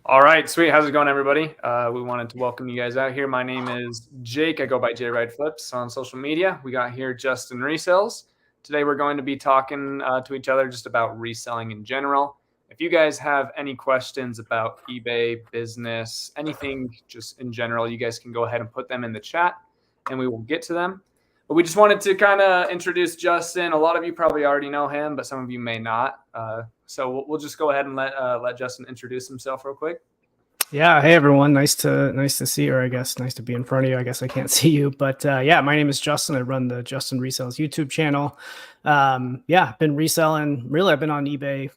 All right, sweet. How's it going, everybody? We wanted to welcome you guys out here. My name is Jake. I go by J Ride Flips on social media. We got here Justin Resells. Today we're going to be talking to each other just about reselling in general. If you guys have any questions about eBay, business, anything just in general, you guys can go ahead and put them in the chat and we will get to them. But we just wanted to kind of introduce Justin. A lot of you probably already know him, but some of you may not. So we'll just go ahead and let Justin introduce himself real quick. Yeah. Hey, everyone. Nice to see you, or I guess nice to be in front of you. I guess I can't see you, but yeah, my name is Justin. I run the Justin Resells YouTube channel. Yeah, I've been reselling. Really, I've been on eBay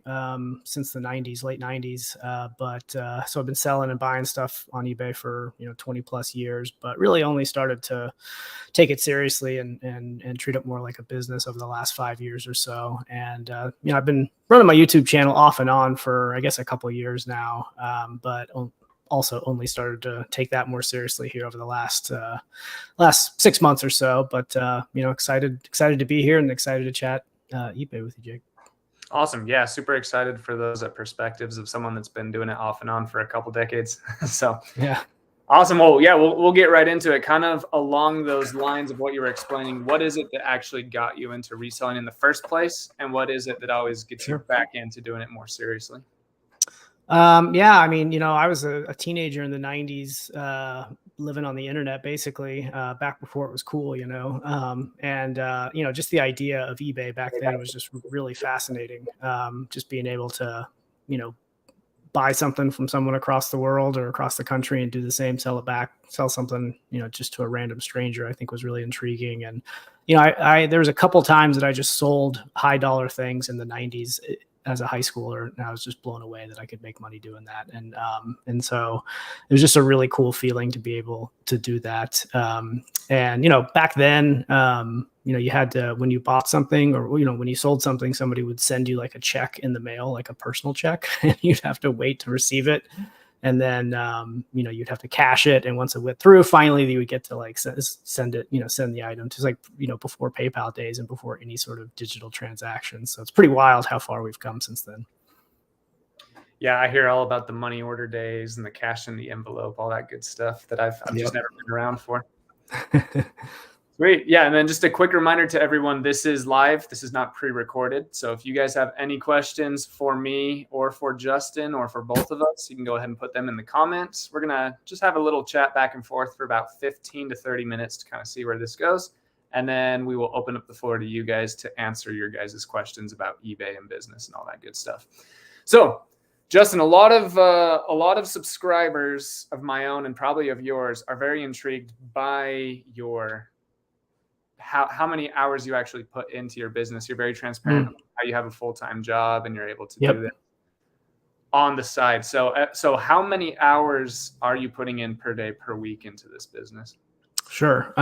since the 90s, late 90s. So I've been selling and buying stuff on eBay for 20 plus years, but really only started to take it seriously and treat it more like a business over the last 5 years or so. And I've been running my YouTube channel off and on for I guess a couple of years now, but also only started to take that more seriously here over the last 6 months or so. But excited to be here and excited to chat eBay with you, Jake. Awesome. Yeah, super excited for those perspectives of someone that's been doing it off and on for a couple decades. So yeah. Awesome. Well, yeah, we'll get right into it. Kind of along those lines of what you were explaining, what is it that actually got you into reselling in the first place? And what is it that always gets you back into doing it more seriously? Yeah, I mean, I was a teenager in the 90s, living on the internet, basically, back before it was cool, just the idea of eBay back then was just really fascinating. Just being able to, buy something from someone across the world or across the country and do the same, sell something, just to a random stranger, I think was really intriguing. And, there was a couple times that I just sold high dollar things in the 90s as a high schooler, and I was just blown away that I could make money doing that. And so it was just a really cool feeling to be able to do that. Back then, you had to, when you bought something or, when you sold something, somebody would send you like a check in the mail, like a personal check, and you'd have to wait to receive it. And then, you'd have to cash it. And once it went through, finally you would get to like send it, send the item to, like, before PayPal days and before any sort of digital transactions. So it's pretty wild how far we've come since then. Yeah, I hear all about the money order days and the cash in the envelope, all that good stuff that I've just never been around for. Great. Yeah. And then just a quick reminder to everyone, this is live. This is not pre-recorded. So if you guys have any questions for me or for Justin or for both of us, you can go ahead and put them in the comments. We're going to just have a little chat back and forth for about 15 to 30 minutes to kind of see where this goes. And then we will open up the floor to you guys to answer your guys' questions about eBay and business and all that good stuff. So Justin, a lot of subscribers of my own and probably of yours are very intrigued by your how many hours you actually put into your business. You're very transparent about how you have a full-time job and you're able to do that on the side. So how many hours are you putting in per day, per week into this business? Sure.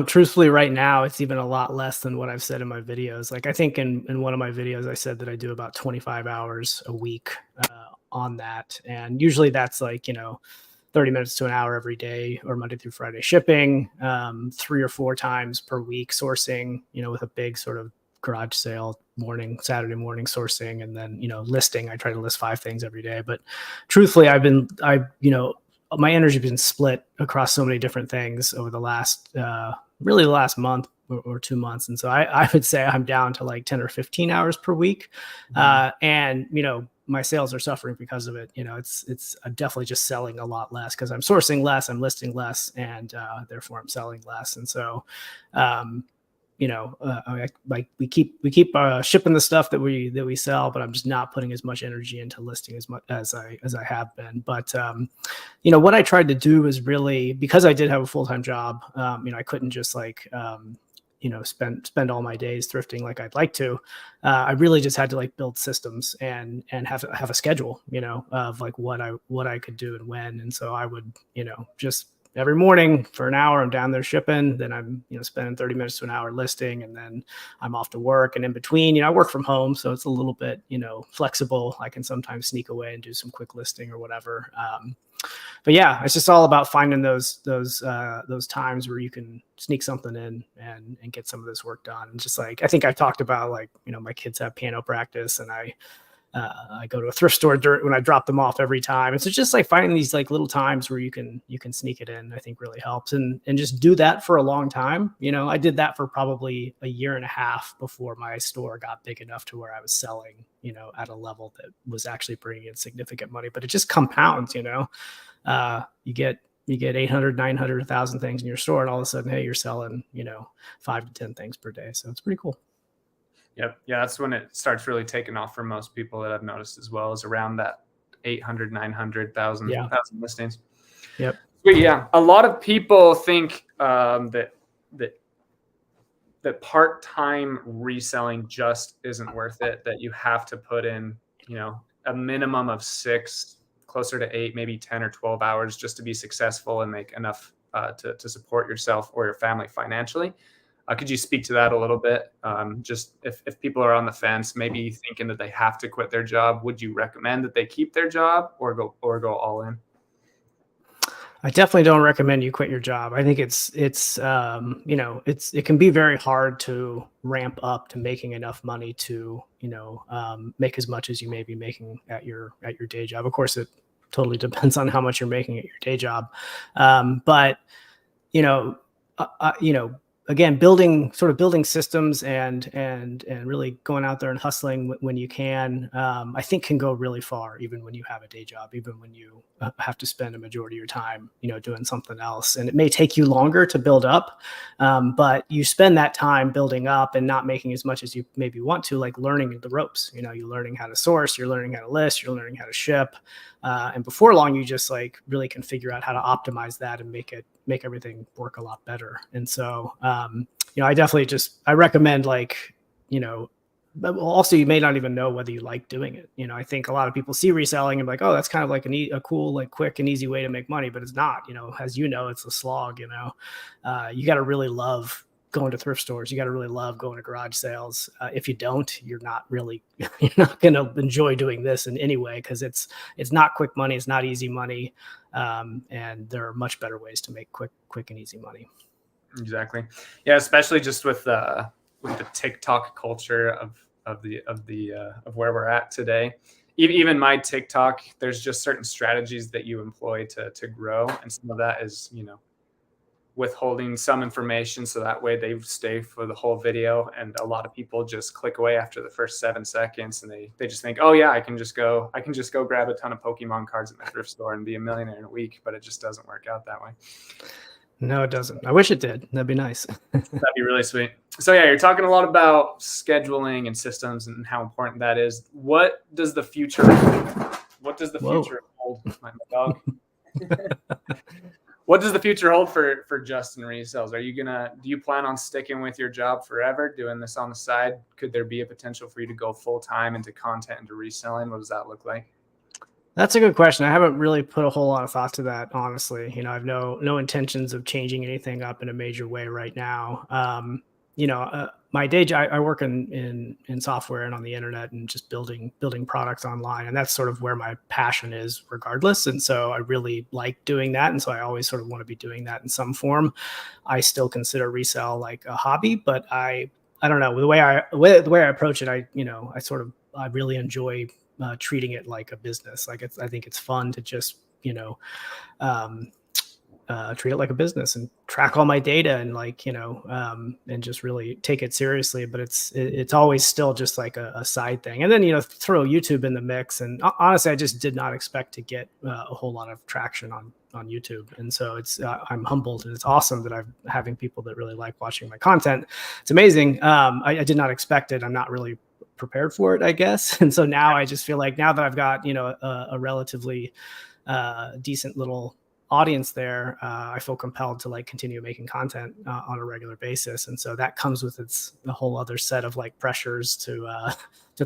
Truthfully right now, it's even a lot less than what I've said in my videos. Like I think in one of my videos, I said that I do about 25 hours a week on that. And usually that's like, 30 minutes to an hour every day or Monday through Friday shipping, 3 or 4 times per week sourcing, with a big sort of garage sale Saturday morning sourcing. And then, listing, I try to list 5 things every day. But truthfully, my energy has been split across so many different things over the last, really the last month or 2 months. And so I would say I'm down to like 10 or 15 hours per week. And, my sales are suffering because of it. It's I'm definitely just selling a lot less because I'm sourcing less, I'm listing less, and therefore I'm selling less. And so, like we keep shipping the stuff that we sell, but I'm just not putting as much energy into listing as much as I have been. But what I tried to do is really, because I did have a full-time job, I couldn't just like spend all my days thrifting like I'd like to. I really just had to like build systems and have a schedule, of like what I could do and when. And so I would, just every morning for an hour, I'm down there shipping. Then I'm, spending 30 minutes to an hour listing, and then I'm off to work. And in between, I work from home, so it's a little bit, flexible. I can sometimes sneak away and do some quick listing or whatever. But yeah, it's just all about finding those times where you can sneak something in and get some of this work done. And just like, I think I've talked about, like, my kids have piano practice, and I I go to a thrift store when I drop them off every time. And so just like finding these like little times where you can sneak it in, I think really helps. And just do that for a long time. I did that for probably a year and a half before my store got big enough to where I was selling, at a level that was actually bringing in significant money. But it just compounds, you get 800, 900, 1,000 things in your store, and all of a sudden, hey, you're selling, 5 to 10 things per day. So it's pretty cool. Yep. Yeah, that's when it starts really taking off for most people that I've noticed as well, is around that 800, 900, 1,000 listings. Yep. But yeah, a lot of people think that part-time reselling just isn't worth it, that you have to put in, a minimum of 6, closer to 8, maybe 10 or 12 hours just to be successful and make enough to support yourself or your family financially. Could you speak to that a little bit? Just if people are on the fence, maybe thinking that they have to quit their job, would you recommend that they keep their job or go all in? I definitely don't recommend you quit your job. I think it can be very hard to ramp up to making enough money to, make as much as you may be making at your day job. Of course, it totally depends on how much you're making at your day job. But again, building systems and really going out there and hustling when you can, I think can go really far, even when you have a day job, even when you have to spend a majority of your time, doing something else. And it may take you longer to build up, but you spend that time building up and not making as much as you maybe want to, like learning the ropes. You're learning how to source, you're learning how to list, you're learning how to ship. And before long, you just like really can figure out how to optimize that and make everything work a lot better. And so, I definitely I recommend also you may not even know whether you like doing it. I think a lot of people see reselling and be like, oh, that's kind of like a cool, like quick and easy way to make money, but it's not, as it's a slog, you got to really love going to thrift stores. You got to really love going to garage sales. If you don't, you're not going to enjoy doing this in any way, because it's not quick money. It's not easy money. And there are much better ways to make quick and easy money. Exactly. Yeah. Especially just with the TikTok culture of where we're at today. Even my TikTok, there's just certain strategies that you employ to grow. And some of that is, withholding some information so that way they stay for the whole video. And a lot of people just click away after the first 7 seconds, and they just think, oh yeah, I can just go grab a ton of Pokemon cards at my thrift store and be a millionaire in a week. But it just doesn't work out that way. No, it doesn't. I wish it did. That'd be nice. That'd be really sweet. So yeah, you're talking a lot about scheduling and systems and how important that is. What does the future hold? My dog. What does the future hold for Justin Resells? Do you plan on sticking with your job forever, doing this on the side? Could there be a potential for you to go full time into content, into reselling? What does that look like? That's a good question. I haven't really put a whole lot of thought to that, honestly. I have no intentions of changing anything up in a major way right now. My day job, I work in software and on the internet and just building products online. And that's sort of where my passion is regardless. And so I really like doing that. And so I always sort of want to be doing that in some form. I still consider resell like a hobby, but I don't know, the way I approach it, I really enjoy treating it like a business. I think it's fun to just, treat it like a business and track all my data and and just really take it seriously. But it's always still just like a side thing. And then, throw YouTube in the mix. And honestly, I just did not expect to get a whole lot of traction on YouTube. And so I'm humbled, and it's awesome that I'm having people that really like watching my content. It's amazing. I did not expect it. I'm not really prepared for it, I guess. And so now I just feel like now that I've got, a relatively decent little audience there, I feel compelled to continue making content on a regular basis. And so that comes with a whole other set of pressures to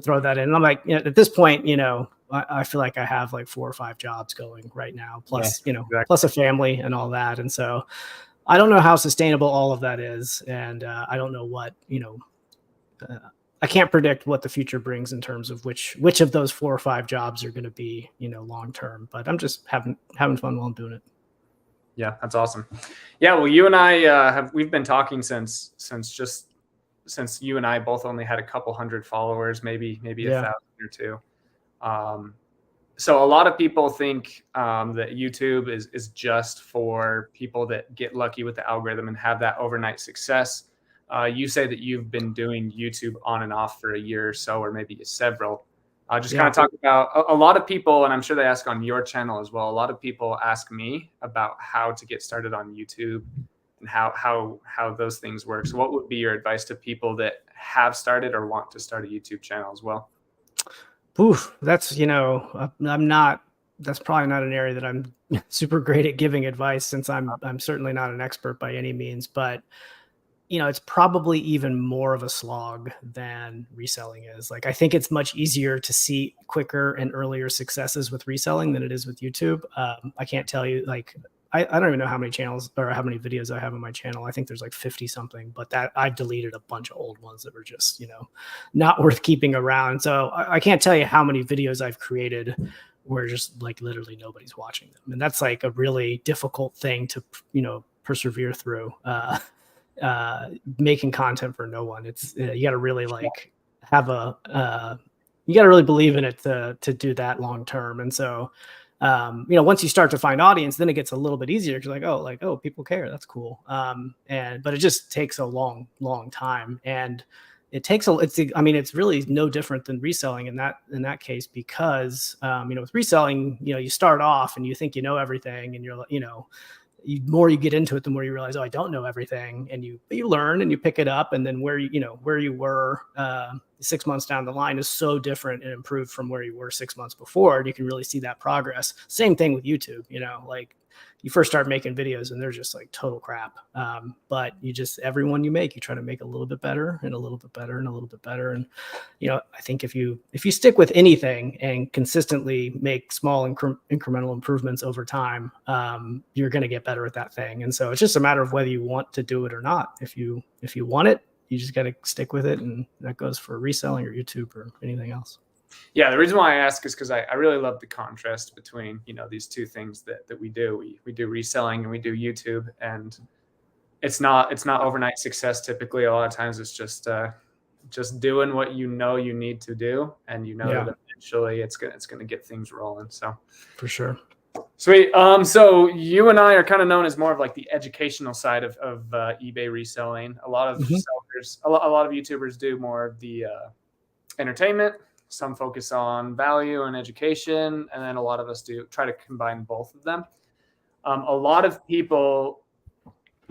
throw that in. And I'm like, at this point, I feel like I have 4 or 5 jobs going right now, plus, exactly, plus a family and all that. And so I don't know how sustainable all of that is. And I don't know what, I can't predict what the future brings in terms of which of those 4 or 5 jobs are going to be, long term. But I'm just having fun while I'm doing it. Yeah, that's awesome. Yeah, well, you and I we've been talking since you and I both only had a couple hundred followers, maybe 1,000 or 2. So a lot of people think that YouTube is just for people that get lucky with the algorithm and have that overnight success. You say that you've been doing YouTube on and off for a year or so, or maybe several. Just kind of talk about a lot of people, and I'm sure they ask on your channel as well. A lot of people ask me about how to get started on YouTube and how those things work. So what would be your advice to people that have started or want to start a YouTube channel as well? Oof, that's, I'm not, that's probably not an area that I'm super great at giving advice, since I'm certainly not an expert by any means, but it's probably even more of a slog than reselling is. Like, I think it's much easier to see quicker and earlier successes with reselling than it is with YouTube. I can't tell you, like, I don't even know how many channels or how many videos I have on my channel. I think there's like 50 something, but that I've deleted a bunch of old ones that were just, not worth keeping around. So I can't tell you how many videos I've created where just like literally nobody's watching them. And that's like a really difficult thing to, persevere through. Making content for no one. It's you got to really like have you got to really believe in it to do that long term. And so once you start to find audience, then it gets a little bit easier, because oh, people care, that's cool. But it just takes a long time, and it's really no different than reselling in that case, because with reselling, you start off and you think you know everything, and you're the more you get into it, the more you realize, oh, I don't know everything. And you learn and you pick it up. And then where you were 6 months down the line is so different and improved from where you were 6 months before. And you can really see that progress. Same thing with YouTube, like you first start making videos and they're just like total crap. But every one you make, you try to make a little bit better and a little bit better and a little bit better. And, I think if you stick with anything and consistently make small incremental improvements over time, you're going to get better at that thing. And so it's just a matter of whether you want to do it or not. If you want it, you just got to stick with it. And that goes for reselling or YouTube or anything else. Yeah, the reason why I ask is because I really love the contrast between, these two things that we do. We do reselling and we do YouTube, and it's not overnight success typically. A lot of times it's just doing what you need to do, and that eventually it's gonna get things rolling. So for sure. Sweet. So you and I are kind of known as more of like the educational side of eBay reselling. A lot of sellers, a lot of YouTubers do more of the entertainment. Some focus on value and education, and then a lot of us do try to combine both of them. A lot of people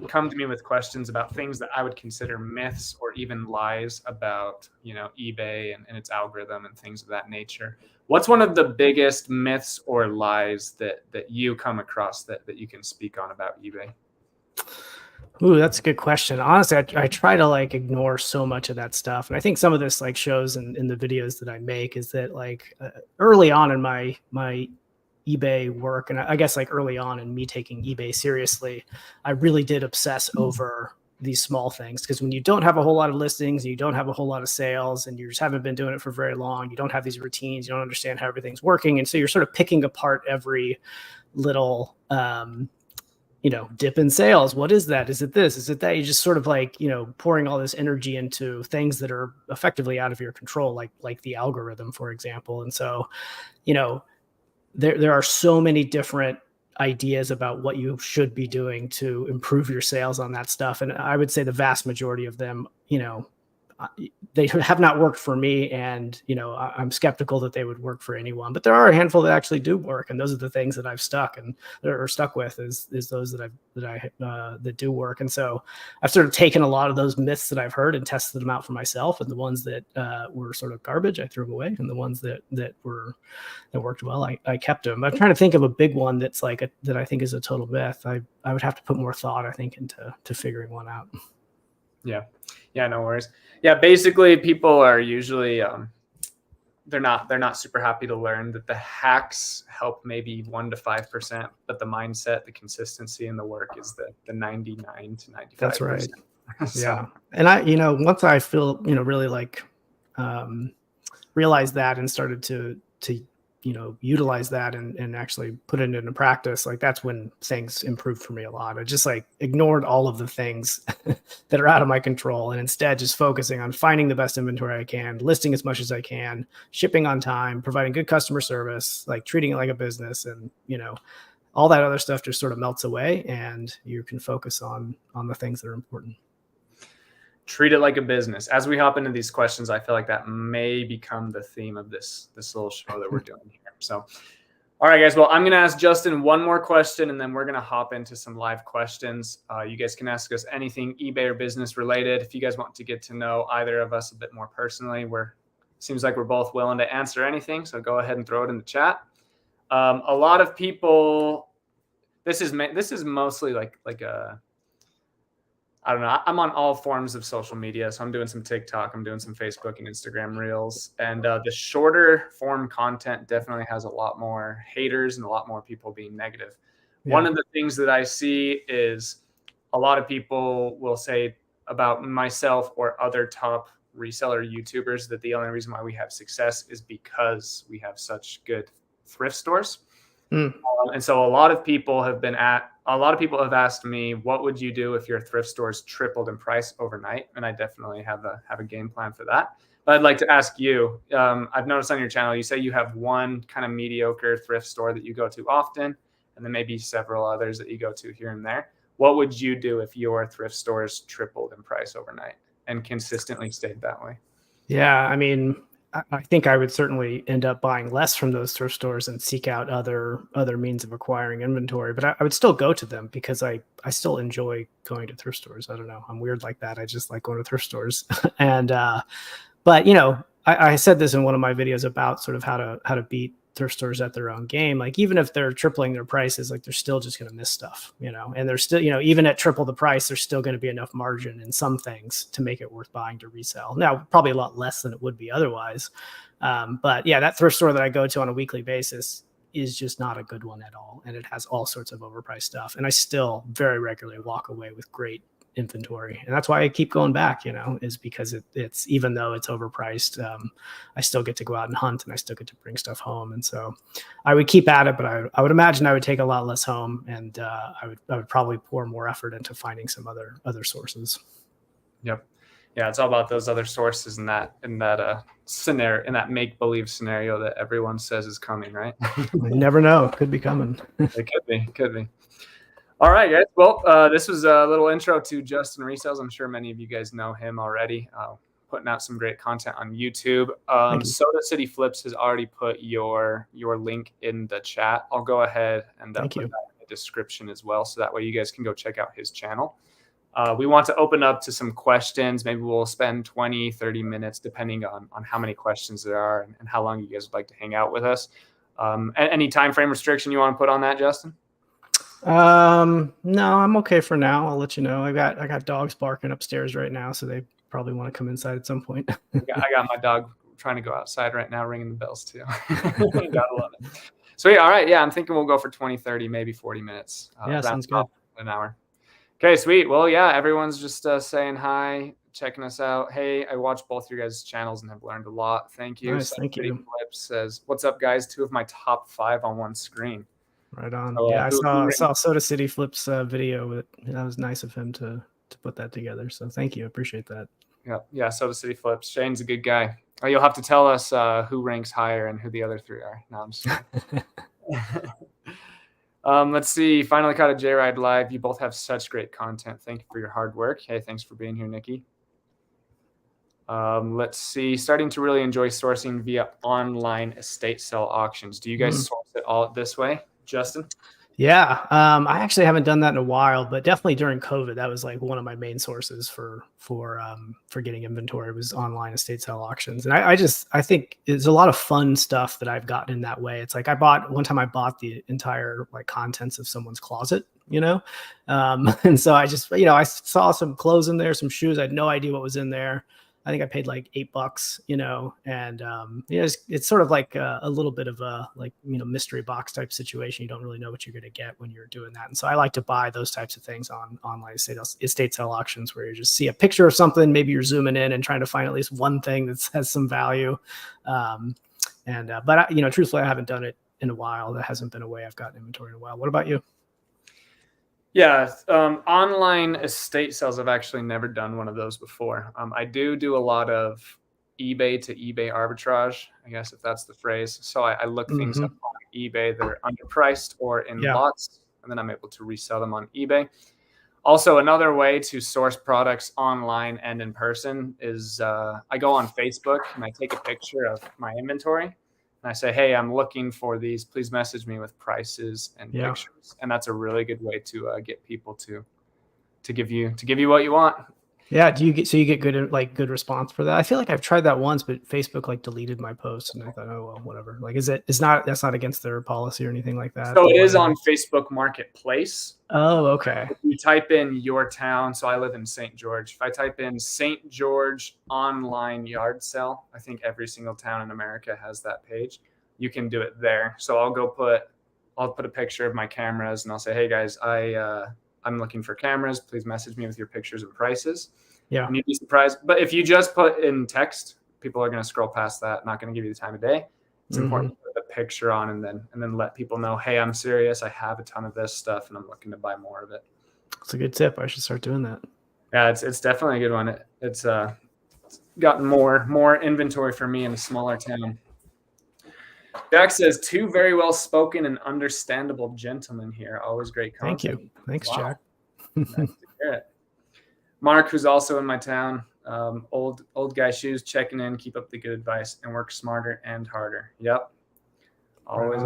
come to me with questions about things that I would consider myths or even lies about, eBay and its algorithm and things of that nature. What's one of the biggest myths or lies that you come across that you can speak on about eBay? Ooh, that's a good question. Honestly, I try to like ignore so much of that stuff. And I think some of this like shows in the videos that I make is that like early on in my eBay work, and I guess like early on in me taking eBay seriously, I really did obsess over these small things, because when you don't have a whole lot of listings, and you don't have a whole lot of sales, and you just haven't been doing it for very long, you don't have these routines, you don't understand how everything's working. And so you're sort of picking apart every little dip in sales. What is that? Is it this? Is it that? You just sort of like, pouring all this energy into things that are effectively out of your control, like the algorithm, for example. And so, there are so many different ideas about what you should be doing to improve your sales on that stuff. And I would say the vast majority of them, they have not worked for me, and I'm skeptical that they would work for anyone. But there are a handful that actually do work, and those are the things that I've stuck with is those that do work. And so I've sort of taken a lot of those myths that I've heard and tested them out for myself, and the ones that were sort of garbage I threw them away, and the ones that worked well I kept them. I'm trying to think of a big one that's like that I think is a total myth. I would have to put more thought, I think, into figuring one out. Yeah, no worries. Yeah, basically people are usually they're not super happy to learn that the hacks help maybe 1 to 5%, but the mindset, the consistency, and the work is the 99 to 95%. That's right. So. Yeah. And I, once I feel, really like realized that and started to utilize that and actually put it into practice, like that's when things improved for me a lot. I just like ignored all of the things that are out of my control and instead just focusing on finding the best inventory I can, listing as much as I can, shipping on time, providing good customer service, like treating it like a business. And, all that other stuff just sort of melts away and you can focus on the things that are important. Treat it like a business. As we hop into these questions, I feel like that may become the theme of this little show that we're doing here. So, all right, guys. Well, I'm going to ask Justin one more question, and then we're going to hop into some live questions. You guys can ask us anything eBay or business related. If you guys want to get to know either of us a bit more personally, seems like we're both willing to answer anything. So go ahead and throw it in the chat. A lot of people. This is mostly like a. I don't know. I'm on all forms of social media. So I'm doing some TikTok. I'm doing some Facebook and Instagram reels. And the shorter form content definitely has a lot more haters and a lot more people being negative. Yeah. One of the things that I see is a lot of people will say about myself or other top reseller YouTubers that the only reason why we have success is because we have such good thrift stores. And so a lot of people have asked me, what would you do if your thrift stores tripled in price overnight? And I definitely have a game plan for that. But I'd like to ask you, I've noticed on your channel, you say you have one kind of mediocre thrift store that you go to often, and then maybe several others that you go to here and there. What would you do if your thrift stores tripled in price overnight and consistently stayed that way? Yeah, I mean, I think I would certainly end up buying less from those thrift stores and seek out other means of acquiring inventory. But I would still go to them because I still enjoy going to thrift stores. I don't know. I'm weird like that. I just like going to thrift stores. And but I said this in one of my videos about sort of how to beat thrift stores at their own game. Like even if they're tripling their prices, like they're still just going to miss stuff, and they're still, even at triple the price, there's still going to be enough margin in some things to make it worth buying to resell. Now, probably a lot less than it would be otherwise. But yeah, that thrift store that I go to on a weekly basis is just not a good one at all. And it has all sorts of overpriced stuff. And I still very regularly walk away with great inventory. And that's why I keep going back, is because it's even though it's overpriced, I still get to go out and hunt and I still get to bring stuff home. And so I would keep at it, but I would imagine I would take a lot less home and I would probably pour more effort into finding some other sources. Yep. Yeah. It's all about those other sources in that scenario, in that make-believe scenario that everyone says is coming, right? You never know. Could be coming. It could be. All right, guys. Well, this was a little intro to Justin Resells. I'm sure many of you guys know him already, putting out some great content on YouTube. Soda City Flips has already put your link in the chat. I'll go ahead and put that in the description as well, so that way you guys can go check out his channel. We want to open up to some questions. Maybe we'll spend 20, 30 minutes, depending on how many questions there are and how long you guys would like to hang out with us. Any time frame restriction you want to put on that, Justin? No, I'm okay for now. I'll let you know. I got dogs barking upstairs right now, so they probably want to come inside at some point. I got my dog trying to go outside right now, ringing the bells too. Gotta love it. Sweet. All right. Yeah, I'm thinking we'll go for 20, 30, maybe 40 minutes. Yeah, sounds good. An hour. Okay, sweet. Well, yeah, everyone's just saying hi, checking us out. Hey, I watched both your guys' channels and have learned a lot. Thank you. Nice, thank you. Flip says, "What's up, guys? 2 of my top 5 on one screen." Right on. So, yeah, I saw Soda City Flip's video. That was nice of him to put that together. So thank you. I appreciate that. Yeah. Soda City Flips. Shane's a good guy. Oh, you'll have to tell us who ranks higher and who the other 3 are. No, I'm just let's see. Finally caught a J-Ride live. You both have such great content. Thank you for your hard work. Hey, thanks for being here, Nikki. Let's see. Starting to really enjoy sourcing via online estate sale auctions. Do you guys source it all this way? Justin? Yeah. I actually haven't done that in a while, but definitely during COVID, that was like one of my main sources for getting inventory was online estate sale auctions. And I think it's a lot of fun stuff that I've gotten in that way. It's like one time I bought the entire like contents of someone's closet, and so I just, I saw some clothes in there, some shoes. I had no idea what was in there. I think I paid like $8, and it's sort of like a little bit of a mystery box type situation. You don't really know what you're going to get when you're doing that. And so I like to buy those types of things on online estate sale auctions where you just see a picture of something, maybe you're zooming in and trying to find at least one thing that has some value. And but truthfully, I haven't done it in a while. That hasn't been a way I've gotten inventory in a while. What about you? Yeah, online estate sales, I've actually never done one of those before. I do a lot of eBay to eBay arbitrage, I guess if that's the phrase. So I look things up on eBay that are underpriced or in lots, and then I'm able to resell them on eBay. Also, another way to source products online and in person is I go on Facebook and I take a picture of my inventory. And I say, hey, I'm looking for these. Please message me with prices and pictures. And that's a really good way to get people to give you what you want. Yeah. You get good response for that? I feel like I've tried that once, but Facebook like deleted my post, and I thought, oh well, whatever. Like, that's not against their policy or anything like that? So it is on Facebook Marketplace. Oh, okay. If you type in your town, so I live in St. George. If I type in St. George online yard sale, I think every single town in America has that page. You can do it there. So I'll put a picture of my cameras and I'll say, hey guys, I'm looking for cameras. Please message me with your pictures and prices. Yeah. And you'd be surprised. But if you just put in text, people are going to scroll past that, not going to give you the time of day. It's important to put a picture on and then let people know, hey, I'm serious. I have a ton of this stuff and I'm looking to buy more of it. It's a good tip. I should start doing that. Yeah, it's definitely a good one. It's gotten more inventory for me in a smaller town. Jack says, two very well spoken and understandable gentlemen here. Always great content. Thank you. Thanks, Jack. Nice to hear it. Mark, who's also in my town, old guy shoes, checking in, keep up the good advice, and work smarter and harder. Yep. Always.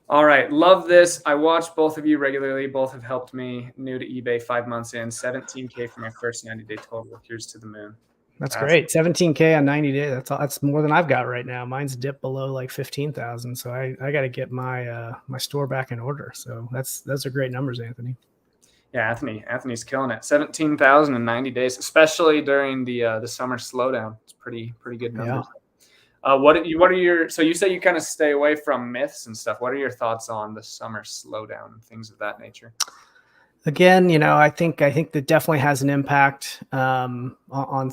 All right. Love this. I watch both of you regularly. Both have helped me. New to eBay, 5 months in, 17K for my first 90-day total. Here's to the moon. That's great. 17K on 90 days. That's more than I've got right now. Mine's dipped below like 15,000. So I got to get my store back in order. So those are great numbers, Anthony. Yeah, Anthony's killing it. 17,000 in 90 days, especially during the summer slowdown. It's pretty good numbers. Yeah. What are your? So you say you kind of stay away from myths and stuff. What are your thoughts on the summer slowdown and things of that nature? Again, I think that definitely has an impact on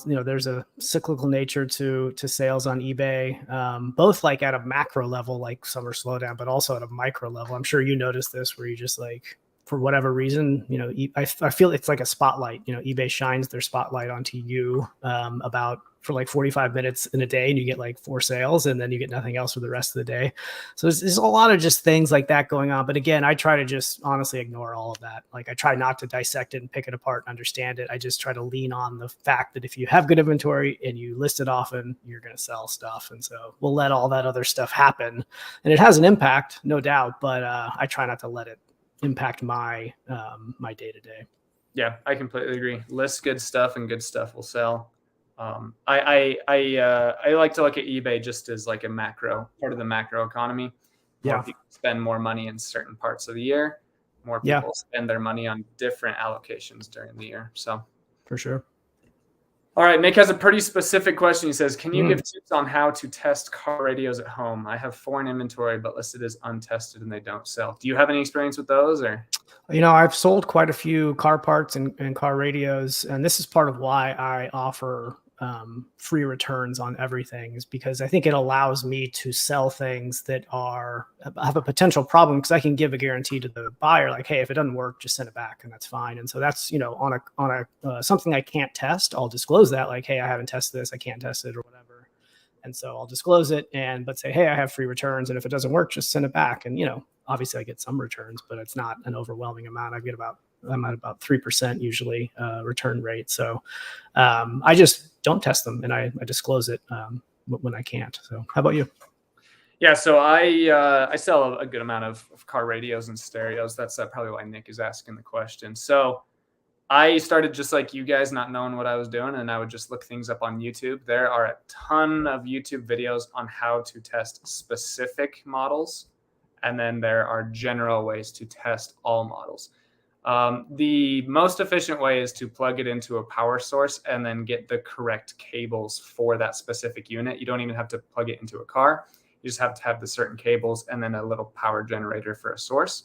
there's a cyclical nature to sales on eBay, both like at a macro level, like summer slowdown, but also at a micro level. I'm sure you noticed this where you just like, for whatever reason, I feel it's like a spotlight. eBay shines their spotlight onto you for like 45 minutes in a day, and you get like 4 sales, and then you get nothing else for the rest of the day. So there's a lot of just things like that going on. But again, I try to just honestly ignore all of that. Like, I try not to dissect it and pick it apart and understand it. I just try to lean on the fact that if you have good inventory and you list it often, you're going to sell stuff. And so we'll let all that other stuff happen. And it has an impact, no doubt, but I try not to let it impact my my day-to-day. Yeah, I completely agree. List good stuff and good stuff will sell. I like to look at eBay just as like a macro part of the macro economy. More people spend more money in certain parts of the year. More people spend their money on different allocations during the year. So for sure. All right, Nick has a pretty specific question. He says, can you give tips on how to test car radios at home? I have 4 in inventory, but listed as untested and they don't sell. Do you have any experience with those? Or I've sold quite a few car parts and car radios, and this is part of why I offer free returns on everything, is because I think it allows me to sell things that have a potential problem, because I can give a guarantee to the buyer, like, hey, if it doesn't work, just send it back, and that's fine. And so that's, on a something I can't test, I'll disclose that, like, hey, I haven't tested this, I can't test it or whatever. And so I'll disclose it, but say, hey, I have free returns, and if it doesn't work, just send it back. And, obviously I get some returns, but it's not an overwhelming amount. I'm at about 3% usually return rate. So I just don't test them, and I disclose it when I can't. So how about you? Yeah, so I sell a good amount of car radios and stereos. That's probably why Nick is asking the question. So I started just like you guys, not knowing what I was doing, and I would just look things up on YouTube. There are a ton of YouTube videos on how to test specific models, and then there are general ways to test all models. The most efficient way is to plug it into a power source and then get the correct cables for that specific unit. You don't even have to plug it into a car. You just have to have the certain cables and then a little power generator for a source.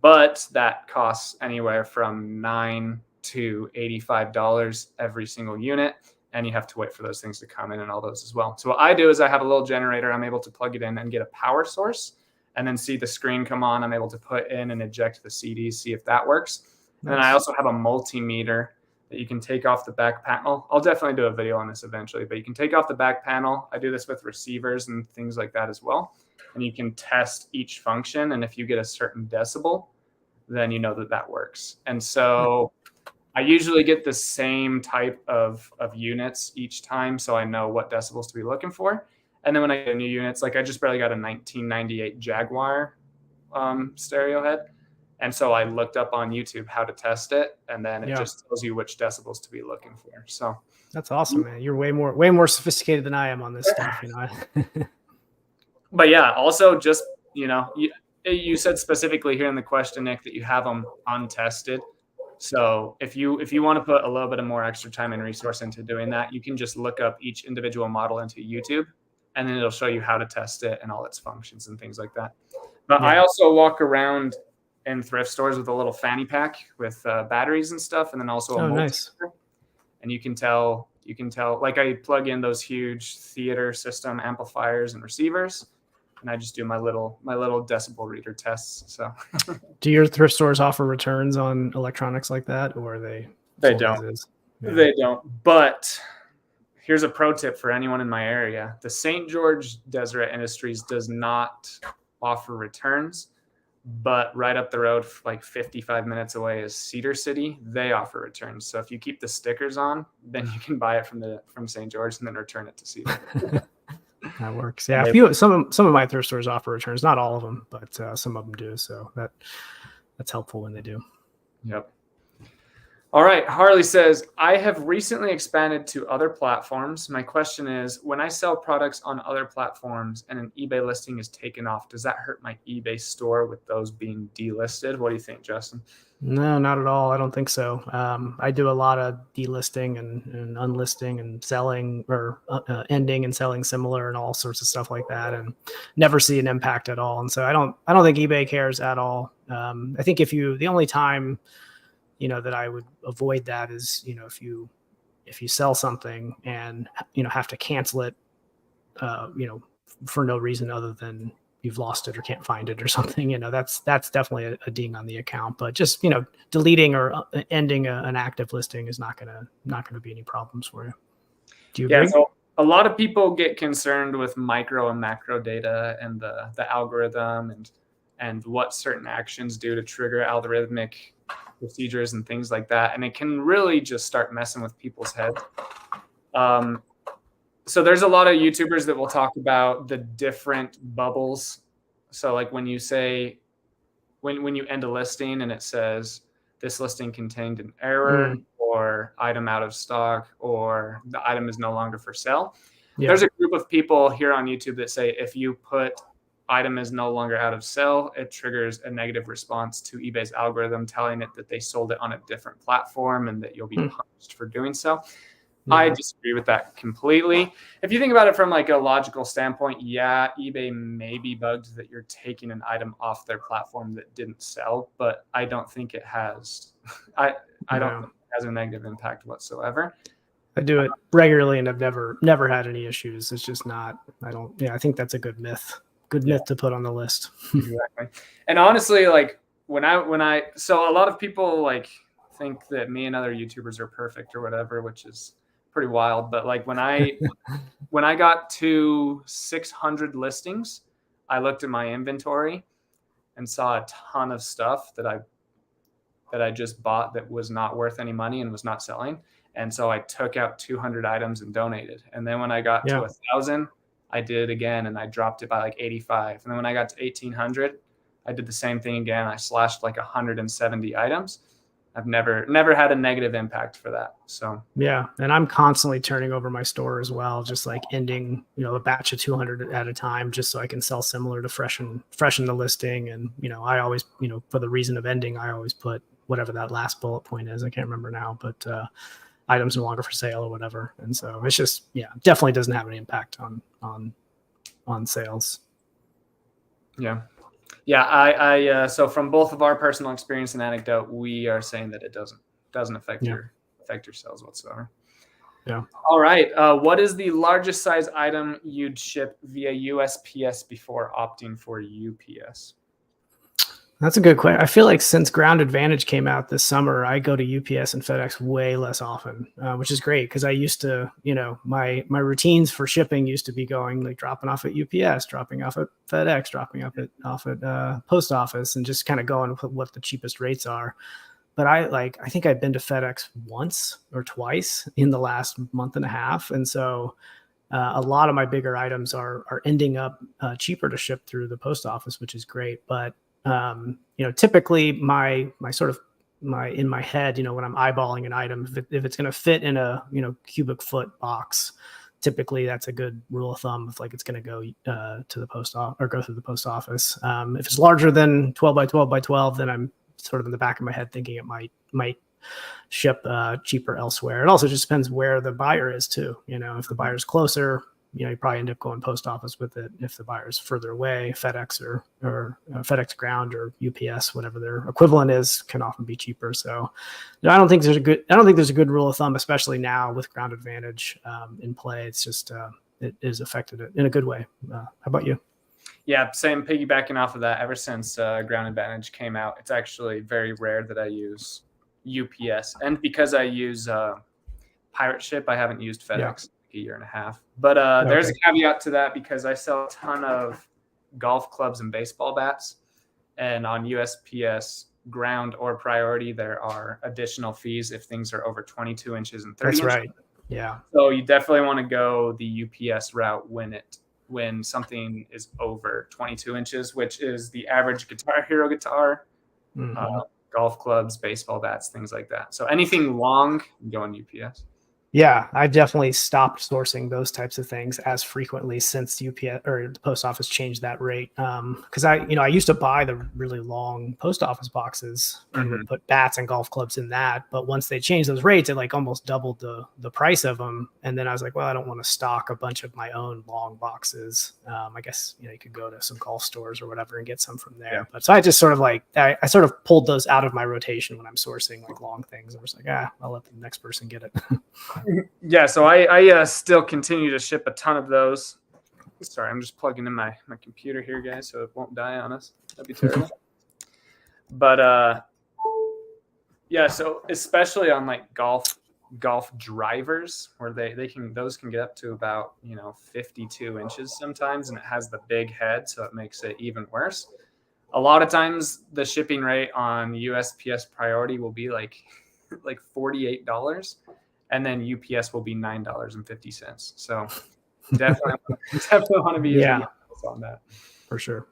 But that costs anywhere from $9 to $85 every single unit. and you have to wait for those things to come in and all those as well. So what I do is I have a little generator. I'm able to plug it in and get a power source and then see the screen come on. I'm able to put in and eject the CD, see if that works. Nice. And then I also have a multimeter that you can take off the back panel. I'll definitely do a video on this eventually, but you can take off the back panel. I do this with receivers and things like that as well. And you can test each function. And if you get a certain decibel, then you know that that works. And so I usually get the same type of units each time, so I know what decibels to be looking for. And then when I get new units, like I just barely got a 1998 Jaguar stereo head. And so I looked up on YouTube how to test it, and then it just tells you which decibels to be looking for. So that's awesome, man. You're way more sophisticated than I am on this stuff, you know. But yeah, also just, you know, you said specifically here in the question, Nick, that you have them untested. So if you want to put a little bit of more extra time and resource into doing that, you can just look up each individual model into YouTube, and then it'll show you how to test it and all its functions and things like that. But I also walk around in thrift stores with a little fanny pack with batteries and stuff, and then also a multimeter. And you can tell, like I plug in those huge theater system amplifiers and receivers, and I just do my little decibel reader tests. So do your thrift stores offer returns on electronics like that, or they don't? They don't. But here's a pro tip for anyone in my area. The St. George Deseret Industries does not offer returns, but right up the road, like 55 minutes away, is Cedar City. They offer returns. So if you keep the stickers on, then you can buy it from St. George and then return it to Cedar. That works. Yeah, some of my thrift stores offer returns. Not all of them, but some of them do. So that's helpful when they do. Yep. All right. Harley says, I have recently expanded to other platforms. My question is, when I sell products on other platforms and an eBay listing is taken off, does that hurt my eBay store with those being delisted? What do you think, Justin? No, not at all. I don't think so. I do a lot of delisting and unlisting and selling or ending and selling similar and all sorts of stuff like that, and never see an impact at all. And so I don't think eBay cares at all. I think the only time, you know, that I would avoid that is, you know, if you sell something and, you know, have to cancel it, you know, for no reason other than you've lost it or can't find it or something, you know, that's definitely a ding on the account. But just, you know, deleting or ending an active listing is not gonna be any problems for you. Do you agree? So a lot of people get concerned with micro and macro data and the algorithm and what certain actions do to trigger algorithmic procedures and things like that. And it can really just start messing with people's heads. So there's a lot of YouTubers that will talk about the different bubbles. So like when you say, when you end a listing and it says this listing contained an error or item out of stock or the item is no longer for sale. Yeah. There's a group of people here on YouTube that say if you put item is no longer out of sale, it triggers a negative response to eBay's algorithm telling it that they sold it on a different platform and that you'll be punished for doing so. Yeah. I disagree with that completely. If you think about it from like a logical standpoint, yeah, eBay may be bugged that you're taking an item off their platform that didn't sell, but I don't think it has. I don't think it has a negative impact whatsoever. I do it regularly and I've never had any issues. It's just not. I think that's a good myth. Good myth to put on the list. Exactly. And honestly, like so a lot of people like think that me and other YouTubers are perfect or whatever, which is pretty wild. But like when I got to 600 listings, I looked at my inventory and saw a ton of stuff that I just bought that was not worth any money and was not selling. And so I took out 200 items and donated. And then when I got to 1,000, I did it again and I dropped it by like 85. And then when I got to 1,800, I did the same thing again. I slashed like 170 items. I've never had a negative impact for that. So yeah, and I'm constantly turning over my store as well, just like ending, you know, a batch of 200 at a time, just so I can sell similar to freshen the listing. And you know, I always, you know, for the reason of ending, I always put whatever that last bullet point is. I can't remember now, but items no longer for sale or whatever. And so it's just, yeah, definitely doesn't have any impact on sales. Yeah. Yeah. So from both of our personal experience and anecdote, we are saying that it doesn't affect your sales whatsoever. Yeah. All right. What is the largest size item you'd ship via USPS before opting for UPS? That's a good question. I feel like since Ground Advantage came out this summer, I go to UPS and FedEx way less often, which is great because I used to, my routines for shipping used to be going like dropping off at UPS, dropping off at FedEx, dropping off at post office, and just kind of going with what the cheapest rates are. But I think I've been to FedEx once or twice in the last month and a half, and so a lot of my bigger items are ending up cheaper to ship through the post office, which is great. But typically my in my head, when I'm eyeballing an item, if it's going to fit in a cubic foot box, typically that's a good rule of thumb. If like it's going to go to the post office or go through the post office. If it's larger than 12 by 12 by 12, then I'm sort of in the back of my head thinking it might ship cheaper elsewhere. It also just depends where the buyer is too. If the buyer's closer, you probably end up going post office with it. If the buyer's further away, FedEx or FedEx Ground or UPS, whatever their equivalent is, can often be cheaper. So I don't think there's a good rule of thumb, especially now with Ground Advantage in play. It's just it is affected it in a good way. How about you? Yeah, same. Piggybacking off of that, ever since Ground Advantage came out, it's actually very rare that I use UPS, and because I use Pirate Ship, I haven't used FedEx a year and a half. But there's a caveat to that because I sell a ton of golf clubs and baseball bats, and on USPS Ground or Priority, there are additional fees if things are over 22 inches and 30 inches. That's right. Yeah. So you definitely want to go the UPS route when something is over 22 inches, which is the average Guitar Hero guitar, golf clubs, baseball bats, things like that. So anything long, go on UPS. Yeah, I've definitely stopped sourcing those types of things as frequently since UPS or the post office changed that rate. Because I used to buy the really long post office boxes and would put bats and golf clubs in that. But once they changed those rates, it like almost doubled the price of them. And then I was like, well, I don't want to stock a bunch of my own long boxes. I guess you could go to some golf stores or whatever and get some from there. Yeah. But so I just sort of I sort of pulled those out of my rotation when I'm sourcing like long things. I was like, I'll let the next person get it. Yeah, so I still continue to ship a ton of those. Sorry, I'm just plugging in my computer here, guys, so it won't die on us. That'd be terrible. But yeah, so especially on like golf drivers, where those can get up to about 52 inches sometimes, and it has the big head, so it makes it even worse. A lot of times, the shipping rate on USPS Priority will be like $48. And then UPS will be $9.50. So definitely want to be using on that. For sure.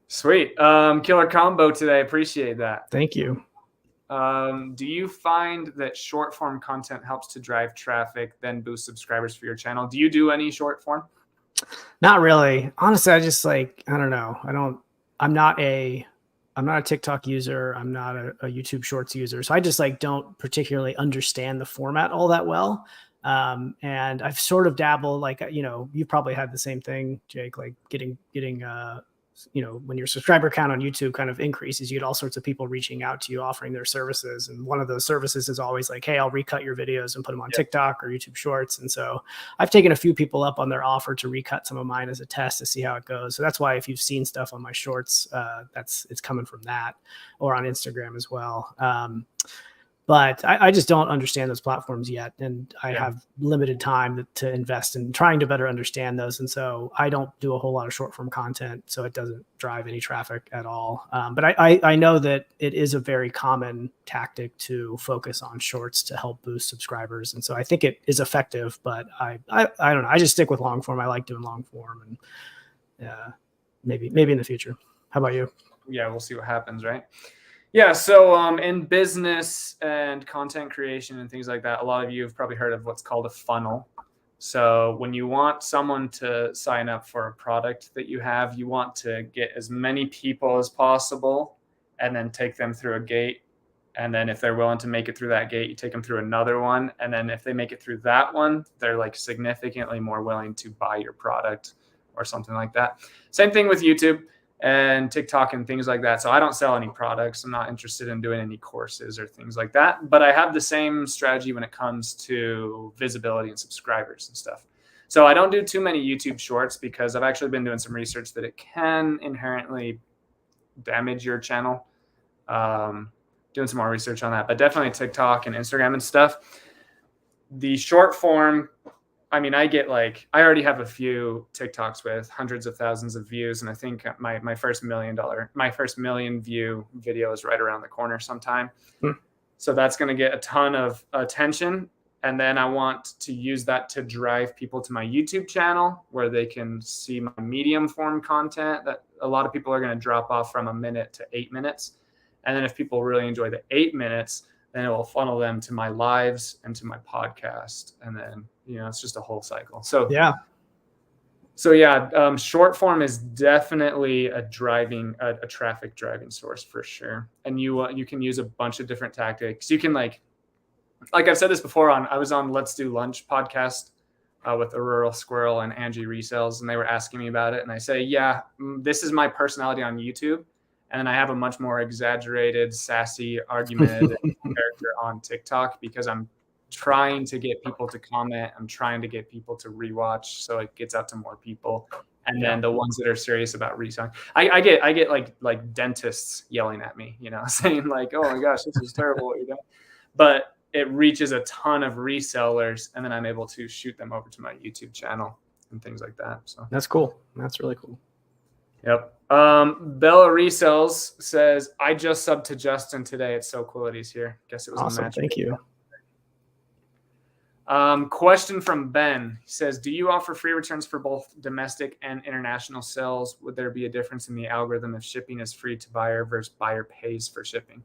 Sweet. Killer combo today. Appreciate that. Thank you. Do you find that short form content helps to drive traffic, then boost subscribers for your channel? Do you do any short form? Not really. Honestly, I just I don't know. I'm not a TikTok user. I'm not a YouTube Shorts user. So I just don't particularly understand the format all that well. And I've sort of dabbled, you probably had the same thing, Jake, getting when your subscriber count on YouTube kind of increases, you get all sorts of people reaching out to you, offering their services. And one of those services is always like, hey, I'll recut your videos and put them on TikTok or YouTube Shorts. And so I've taken a few people up on their offer to recut some of mine as a test to see how it goes. So that's why if you've seen stuff on my Shorts, it's coming from that, or on Instagram as well. But I just don't understand those platforms yet. And I have limited time to invest in trying to better understand those. And so I don't do a whole lot of short form content, so it doesn't drive any traffic at all. But I know that it is a very common tactic to focus on shorts to help boost subscribers. And so I think it is effective, but I don't know. I just stick with long form. I like doing long form, and maybe in the future. How about you? Yeah, we'll see what happens, right? Yeah, so in business and content creation and things like that, a lot of you have probably heard of what's called a funnel. So when you want someone to sign up for a product that you have, you want to get as many people as possible and then take them through a gate. And then if they're willing to make it through that gate, you take them through another one. And then if they make it through that one, they're significantly more willing to buy your product or something like that. Same thing with YouTube. and TikTok and things like that. So I don't sell any products. I'm not interested in doing any courses or things like that. But I have the same strategy when it comes to visibility and subscribers and stuff. So I don't do too many YouTube shorts because I've actually been doing some research that it can inherently damage your channel. Doing some more research on that, but definitely TikTok and Instagram and stuff. The short form, I mean, I already have a few TikToks with hundreds of thousands of views. And I think my first $1 million view video is right around the corner sometime. So that's going to get a ton of attention. And then I want to use that to drive people to my YouTube channel where they can see my medium form content that a lot of people are going to drop off from 1 minute to 8 minutes. And then if people really enjoy the 8 minutes, then it will funnel them to my lives and to my podcast. And then, it's just a whole cycle. So short form is definitely a traffic driving source for sure. And you can use a bunch of different tactics. You can like I've said this before I was on Let's Do Lunch podcast with Rural Squirrel and Angie Resells, and they were asking me about it. And I say, this is my personality on YouTube. And then I have a much more exaggerated, sassy, argumentative character on TikTok because I'm trying to get people to comment. I'm trying to get people to rewatch so it gets out to more people. And then the ones that are serious about reselling, I get like dentists yelling at me, saying like, "Oh my gosh, this is terrible what you're doing." But it reaches a ton of resellers, and then I'm able to shoot them over to my YouTube channel and things like that. So that's cool. That's really cool. Yep. Bella Resells says, I just subbed to Justin today. It's so cool that he's here. Guess it was awesome. A match. Thank you. Question from Ben. He says, do you offer free returns for both domestic and international sales? Would there be a difference in the algorithm if shipping is free to buyer versus buyer pays for shipping?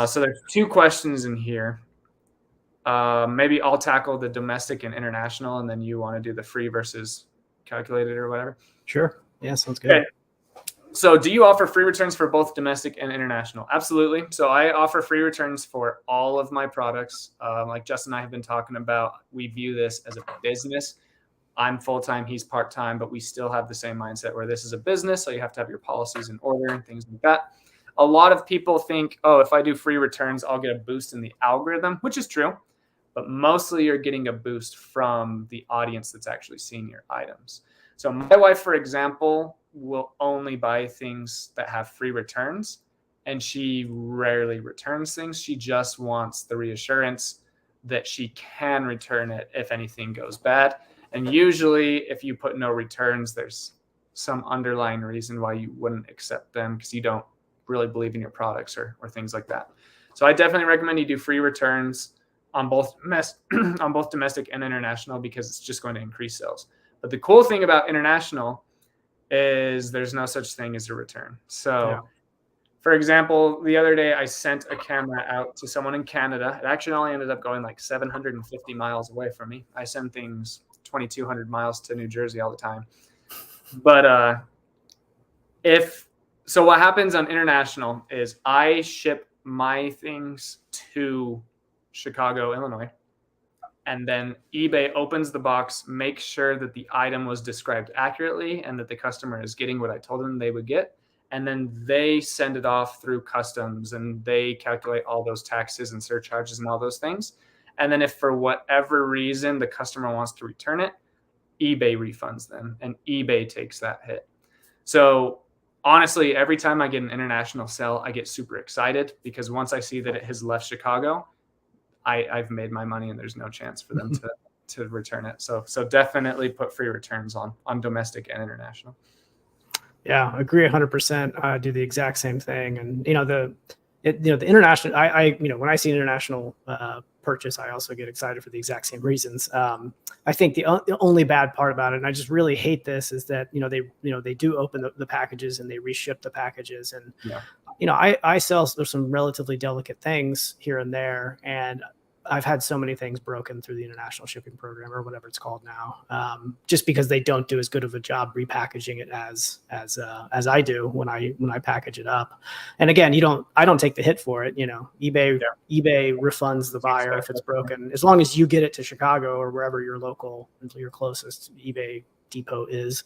So there's 2 questions in here. Maybe I'll tackle the domestic and international, and then you want to do the free versus calculated or whatever. Sure. Yeah, sounds good. Okay. So do you offer free returns for both domestic and international? Absolutely. So I offer free returns for all of my products. Like Justin and I have been talking about, we view this as a business. I'm full-time, he's part-time, but we still have the same mindset where this is a business. So you have to have your policies in order and things like that. A lot of people think, if I do free returns, I'll get a boost in the algorithm, which is true. But mostly you're getting a boost from the audience that's actually seeing your items. So my wife, for example, will only buy things that have free returns, and she rarely returns things. She just wants the reassurance that she can return it if anything goes bad. And usually if you put no returns, there's some underlying reason why you wouldn't accept them because you don't really believe in your products or things like that. So I definitely recommend you do free returns on both domestic and international because it's just going to increase sales. But the cool thing about international is there's no such thing as a return. So, for example, the other day I sent a camera out to someone in Canada. It actually only ended up going like 750 miles away from me. I send things 2,200 miles to New Jersey all the time. But what happens on international is I ship my things to Chicago, Illinois. And then eBay opens the box, makes sure that the item was described accurately and that the customer is getting what I told them they would get. And then they send it off through customs and they calculate all those taxes and surcharges and all those things. And then if for whatever reason the customer wants to return it, eBay refunds them and eBay takes that hit. So honestly, every time I get an international sale, I get super excited because once I see that it has left Chicago, I've made my money and there's no chance for them to return it. So definitely put free returns on domestic and international. Yeah, agree 100%. I do the exact same thing. And, the international, when I see international purchase, I also get excited for the exact same reasons. I think the only bad part about it, and I just really hate this, is that, they do open the packages and they reship the packages. And, I sell some relatively delicate things here and there. And I've had so many things broken through the international shipping program or whatever it's called now, just because they don't do as good of a job repackaging it as I do when I package it up. And again, I don't take the hit for it. eBay refunds the buyer if it's broken, as long as you get it to Chicago or wherever your closest eBay depot is.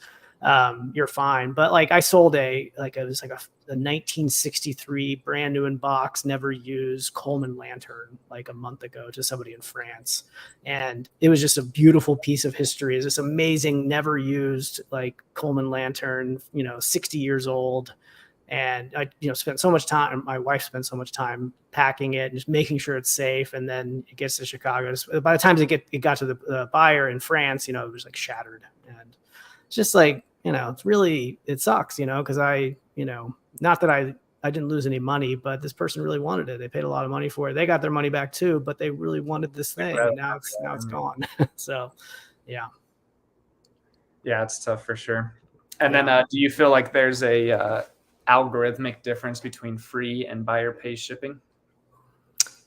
you're fine. But like I sold it was like a 1963 brand new in box, never used Coleman lantern like a month ago to somebody in France. And it was just a beautiful piece of history. It's this amazing, never used like Coleman lantern, 60 years old. And I, spent so much time, my wife spent so much time packing it and just making sure it's safe. And then it gets to Chicago. By the time it got to the buyer in France, it was like shattered. And it's just like, it sucks, because not that I didn't lose any money, but this person really wanted it. They paid a lot of money for it. They got their money back too, but they really wanted this thing. And now it's gone. So, yeah. Yeah, it's tough for sure. And then do you feel like there's a algorithmic difference between free and buyer pay shipping?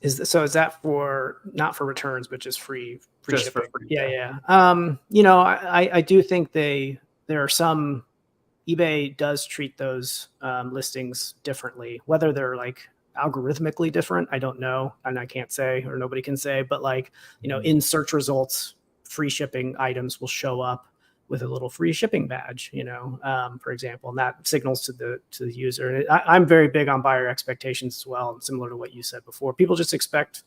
Is that for not for returns, but just free just shipping? For free, yeah. I do think there are some, eBay does treat those listings differently. Whether they're like algorithmically different, I don't know, and I can't say, or nobody can say. But like in search results, free shipping items will show up with a little free shipping badge, for example, and that signals to the user. And I'm very big on buyer expectations as well, similar to what you said before. People just expect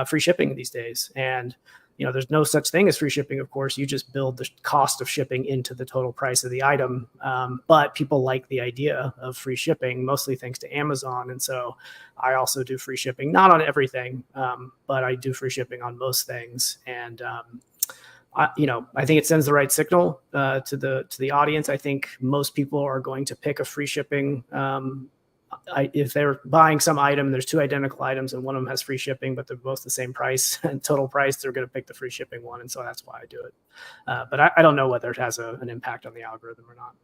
free shipping these days, and there's no such thing as free shipping. Of course, you just build the cost of shipping into the total price of the item. But people like the idea of free shipping, mostly thanks to Amazon. And so I also do free shipping, not on everything, but I do free shipping on most things. And I think it sends the right signal to the audience. I think most people are going to pick a free shipping. If they're buying some item, there's two identical items and one of them has free shipping, but they're both the same price and total price, they're going to pick the free shipping one. And so that's why I do it. But I don't know whether it has an impact on the algorithm or not.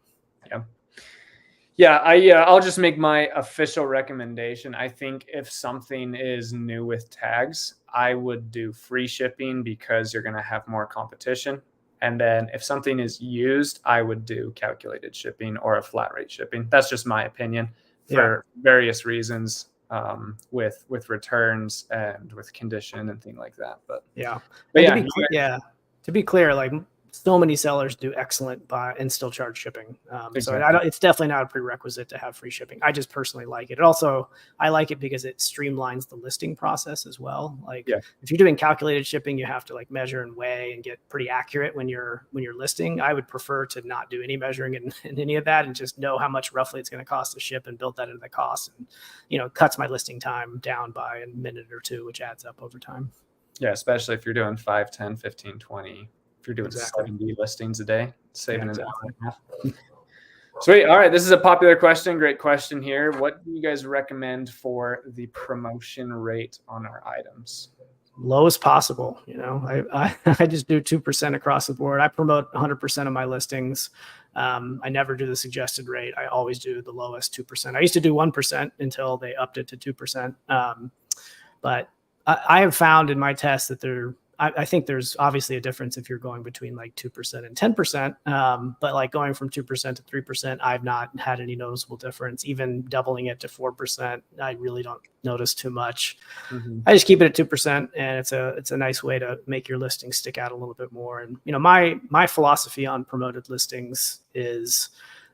Yeah, I'll just make my official recommendation. I think if something is new with tags, I would do free shipping because you're going to have more competition. And then if something is used, I would do calculated shipping or a flat rate shipping. That's just my opinion for various reasons, with returns and with condition and things like that. But to be clear, like so many sellers do excellent buy and still charge shipping. Exactly. So it's definitely not a prerequisite to have free shipping. I just personally like it. I like it because it streamlines the listing process as well. Like if you're doing calculated shipping, you have to like measure and weigh and get pretty accurate when you're listing. I would prefer to not do any measuring in any of that and just know how much roughly it's going to cost to ship and build that into the cost. And, cuts my listing time down by a minute or two, which adds up over time. Yeah, especially if you're doing 5, 10, 15, 20. If you're doing 70 listings a day, saving an hour and a half. Sweet. All right. This is a popular question. Great question here. What do you guys recommend for the promotion rate on our items? Low as possible. I just do 2% across the board. I promote 100% of my listings. I never do the suggested rate. I always do the lowest 2%. I used to do 1% until they upped it to 2%. But I have found in my tests that I think there's obviously a difference if you're going between like 2% and 10%. But like going from 2% to 3%, I've not had any noticeable difference. Even doubling it to 4%, I really don't notice too much. Mm-hmm. I just keep it at 2%, and it's a nice way to make your listing stick out a little bit more. And my philosophy on promoted listings is,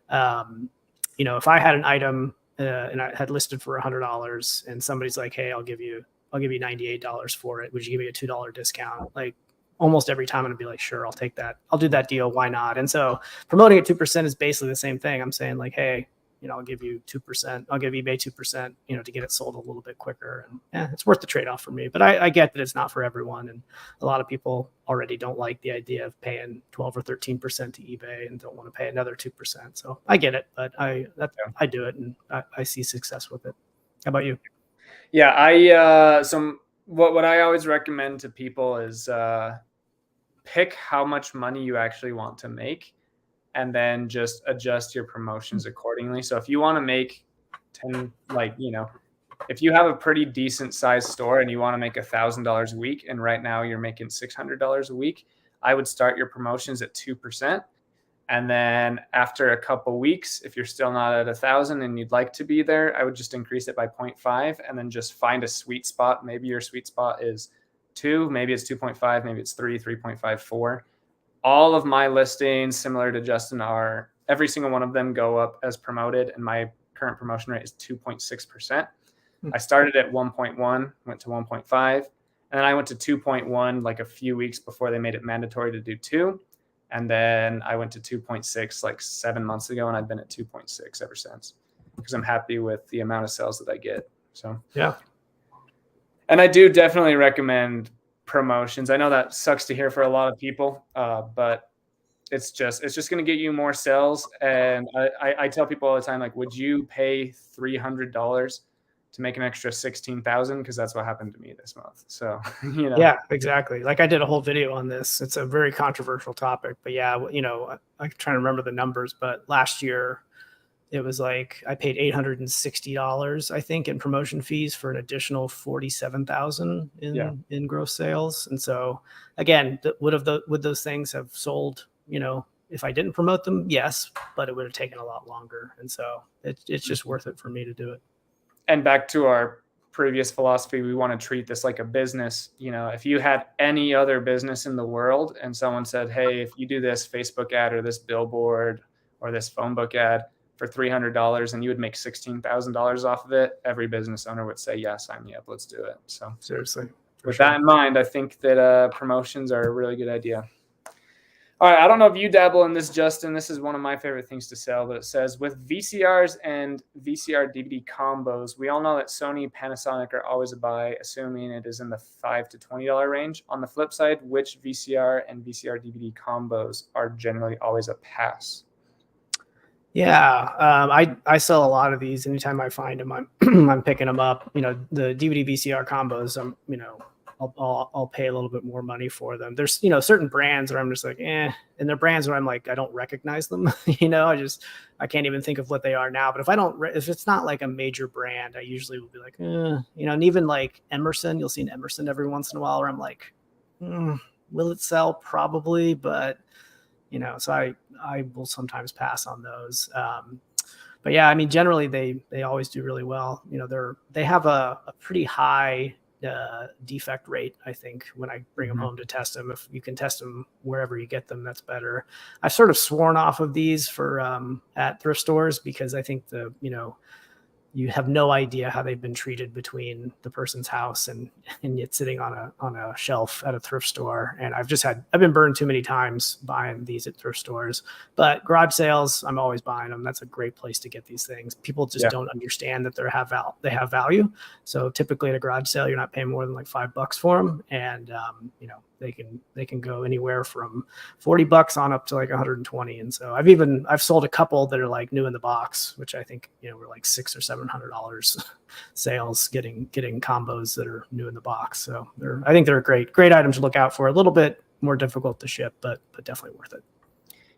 if I had an item and I had listed for $100, and somebody's like, "Hey, I'll give you $98 for it. Would you give me a $2 discount?" Like almost every time I'm gonna be like, "Sure, I'll take that. I'll do that deal. Why not?" And so promoting at 2% is basically the same thing. I'm saying like, "Hey, I'll give you 2%. I'll give eBay 2%, to get it sold a little bit quicker." And it's worth the trade-off for me. But I get that it's not for everyone. And a lot of people already don't like the idea of paying 12 or 13% to eBay and don't want to pay another 2%. So I get it, but I do it, and I see success with it. How about you? Yeah, what I always recommend to people is pick how much money you actually want to make, and then just adjust your promotions accordingly. So if you want to make 10, if you have a pretty decent sized store and you want to make $1,000 a week, and right now you're making $600 a week, I would start your promotions at 2%. And then after a couple weeks, if you're still not at 1,000 and you'd like to be there, I would just increase it by 0.5 and then just find a sweet spot. Maybe your sweet spot is 2, maybe it's 2.5, maybe it's 3, 3.5, 4. all of my listings, similar to Justin, are every single one of them go up as promoted, and my current promotion rate is 2.6%. I started at 1.1, went to 1.5, and then I went to 2.1 like a few weeks before they made it mandatory to do 2. And then I went to 2.6 like 7 months ago, and I've been at 2.6 ever since because I'm happy with the amount of sales that I get. So, yeah. And I do definitely recommend promotions. I know that sucks to hear for a lot of people, but it's just going to get you more sales. And I tell people all the time, like, would you pay $300 to make an extra 16,000? Because that's what happened to me this month. So, you know. Yeah, exactly. Like I did a whole video on this. It's a very controversial topic, but yeah, you know, I'm trying to remember the numbers, but last year it was like I paid $860, I think, in promotion fees for an additional 47,000 in gross sales. And so again, would those things have sold, you know, if I didn't promote them? Yes, but it would have taken a lot longer. And so it's just worth it for me to do it. And back to our previous philosophy, we want to treat this like a business. You know, if you had any other business in the world and someone said, hey, if you do this Facebook ad or this billboard or this phone book ad for $300 and you would make $16,000 off of it, every business owner would say, yeah, sign me up, let's do it. So seriously, with that in mind, I think that promotions are a really good idea. All right, I don't know if you dabble in this, Justin. This is one of my favorite things to sell, but it says, with VCRs and VCR DVD combos, we all know that Sony and Panasonic are always a buy, assuming it is in the $5 to $20 range. On the flip side, which VCR and VCR DVD combos are generally always a pass? Yeah, I sell a lot of these. Anytime I find them, I'm picking them up. You know, the DVD VCR combos, you know, I'll pay a little bit more money for them. There's, you know, certain brands where I'm just like, and they're brands where I'm like, I don't recognize them. You know, I can't even think of what they are now. But if it's not like a major brand, I usually will be like, you know, and even like Emerson, you'll see an Emerson every once in a while where I'm like, will it sell? Probably, but you know, so I will sometimes pass on those. But yeah, I mean, generally they always do really well. You know, they have a pretty high defect rate, I think, when I bring them home to test them. If you can test them wherever you get them, that's better. I've sort of sworn off of these for at thrift stores because I think you have no idea how they've been treated between the person's house and it's sitting on a shelf at a thrift store. And I've been burned too many times buying these at thrift stores. But garage sales, I'm always buying them. That's a great place to get these things. People just don't understand that they have value. So typically at a garage sale, you're not paying more than like $5 for them, and you know, they can go anywhere from $40 on up to like 120. And so I've sold a couple that are like new in the box, which I think, you know, were like $600 or $700 sales getting combos that are new in the box. So I think they're a great item to look out for. A little bit more difficult to ship, but definitely worth it.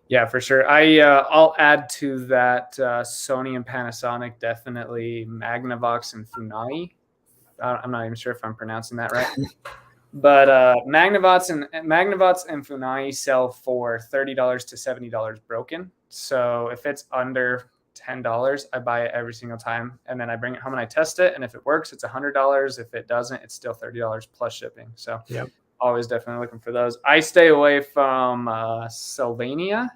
Yeah, for sure. I'll add to that Sony and Panasonic, definitely Magnavox and Funai. I'm not even sure if I'm pronouncing that right. But Magnavox and Funai sell for $30 to $70 broken. So if it's under $10, I buy it every single time, and then I bring it home and I test it. And if it works, it's $100. If it doesn't, it's still $30 plus shipping. So always definitely looking for those. I stay away from Sylvania.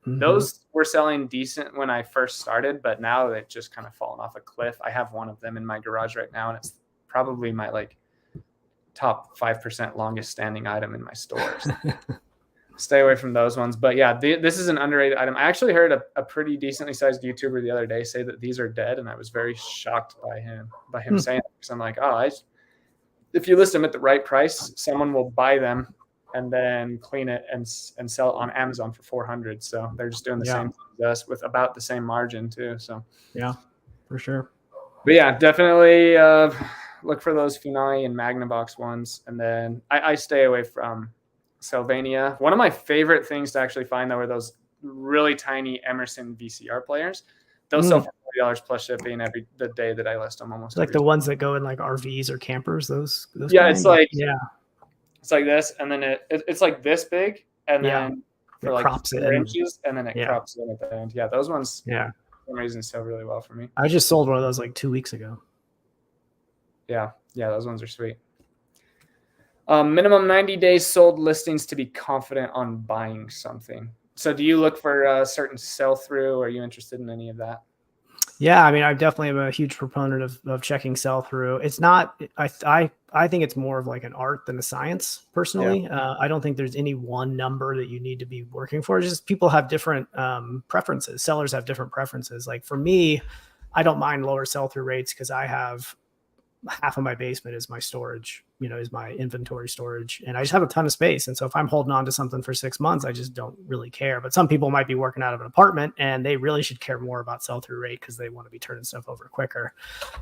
Those were selling decent when I first started, but now they've just kind of fallen off a cliff. I have one of them in my garage right now, and it's probably my top 5% longest standing item in my stores. Stay away from those ones. But yeah, this is an underrated item. I actually heard a pretty decently sized YouTuber the other day say that these are dead, and I was very shocked by him saying that, because I'm like, if you list them at the right price, someone will buy them and then clean it and sell it on Amazon for $400. So they're just doing the same thing as us with about the same margin too. So yeah, for sure. But yeah, definitely look for those Funai and Magnavox ones. And then I stay away from Sylvania. One of my favorite things to actually find, though, are those really tiny Emerson VCR players. Those sell for $40 plus shipping the day that I list them almost. Like the ones that go in like RVs or campers, those it's like this, and then it's like this big, and then for like 4 inches, and then it crops in at the end. Yeah, those ones for some reason sell really well for me. I just sold one of those like 2 weeks ago. Yeah, those ones are sweet. Minimum 90 days sold listings to be confident on buying something. So do you look for a certain sell-through? Are you interested in any of that? Yeah, I mean, I definitely am a huge proponent of checking sell through. It's not, I think it's more of like an art than a science personally. I don't think there's any one number that you need to be working for. It's just people have different preferences. Sellers have different preferences. Like for me, I don't mind lower sell through rates because I have half of my basement is my storage, is my inventory storage. And I just have a ton of space. And so if I'm holding on to something for 6 months, I just don't really care. But some people might be working out of an apartment and they really should care more about sell-through rate because they want to be turning stuff over quicker.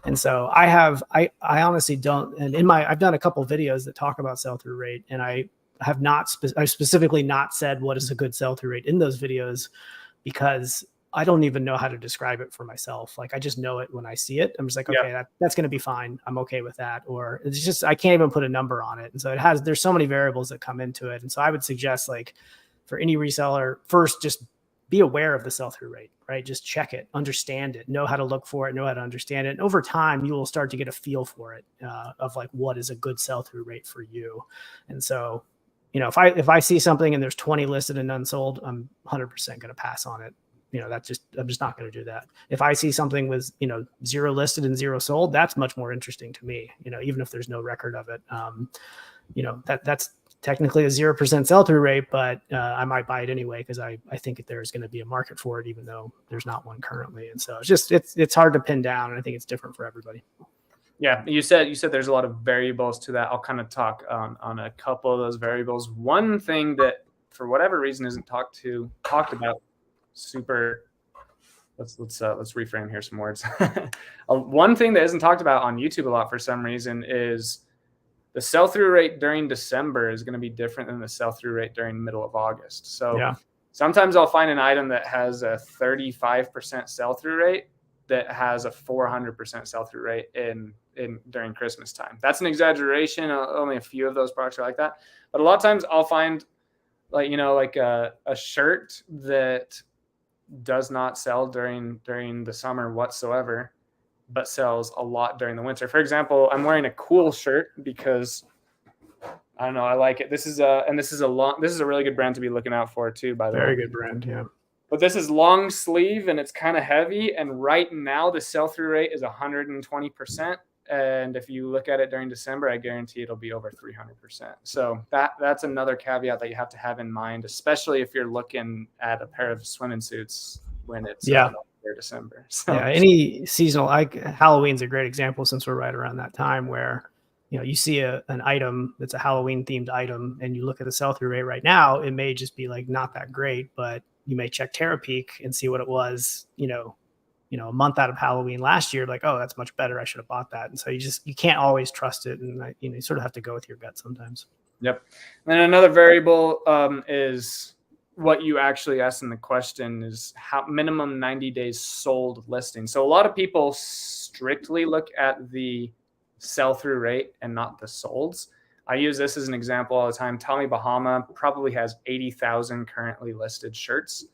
And so I honestly don't. And I've done a couple of videos that talk about sell-through rate, and I have not, I specifically not said what is a good sell-through rate in those videos because I don't even know how to describe it for myself. Like I just know it when I see it. I'm just like, okay, that's going to be fine. I'm okay with that. Or it's just, I can't even put a number on it. And so there's so many variables that come into it. And so I would suggest like for any reseller, first, just be aware of the sell-through rate, right? Just check it, understand it, know how to look for it, know how to understand it. And over time, you will start to get a feel for it of like, what is a good sell-through rate for you? And so, if I see something and there's 20 listed and none sold, I'm 100% going to pass on it. I'm just not going to do that. If I see something with, 0 listed and 0 sold, that's much more interesting to me, even if there's no record of it. That's technically a 0% sell-through rate, but I might buy it anyway because I think there's going to be a market for it, even though there's not one currently. And so it's hard to pin down, and I think it's different for everybody. Yeah, you said there's a lot of variables to that. I'll kind of talk on a couple of those variables. One thing that for whatever reason isn't talked about super. Let's reframe here some words. One thing that isn't talked about on YouTube a lot for some reason is the sell-through rate during December is going to be different than the sell-through rate during middle of August. So sometimes I'll find an item that has a 35% sell-through rate that has a 400% sell-through rate in during Christmas time. That's an exaggeration. Only a few of those products are like that. But a lot of times I'll find like a shirt that does not sell during the summer whatsoever, but sells a lot during the winter. For example, I'm wearing a cool shirt because I don't know, I like it. This is a really good brand to be looking out for too, by the way. Very good brand, yeah. But this is long sleeve and it's kind of heavy. And right now the sell-through rate is 120%. And if you look at it during December, I guarantee it'll be over 300%. So that's another caveat that you have to have in mind, especially if you're looking at a pair of swimming suits when it's December. So. Yeah, any seasonal, Halloween's a great example since we're right around that time where you see an item that's a Halloween themed item and you look at the sell-through rate right now, it may just be like not that great, but you may check TerraPeak and see what it was, a month out of Halloween last year, like, oh, that's much better. I should have bought that. And so you can't always trust it. And you sort of have to go with your gut sometimes. Yep. And then another variable is what you actually asked in the question is how minimum 90 days sold listing. So a lot of people strictly look at the sell-through rate and not the solds. I use this as an example all the time. Tommy Bahama probably has 80,000 currently listed shirts,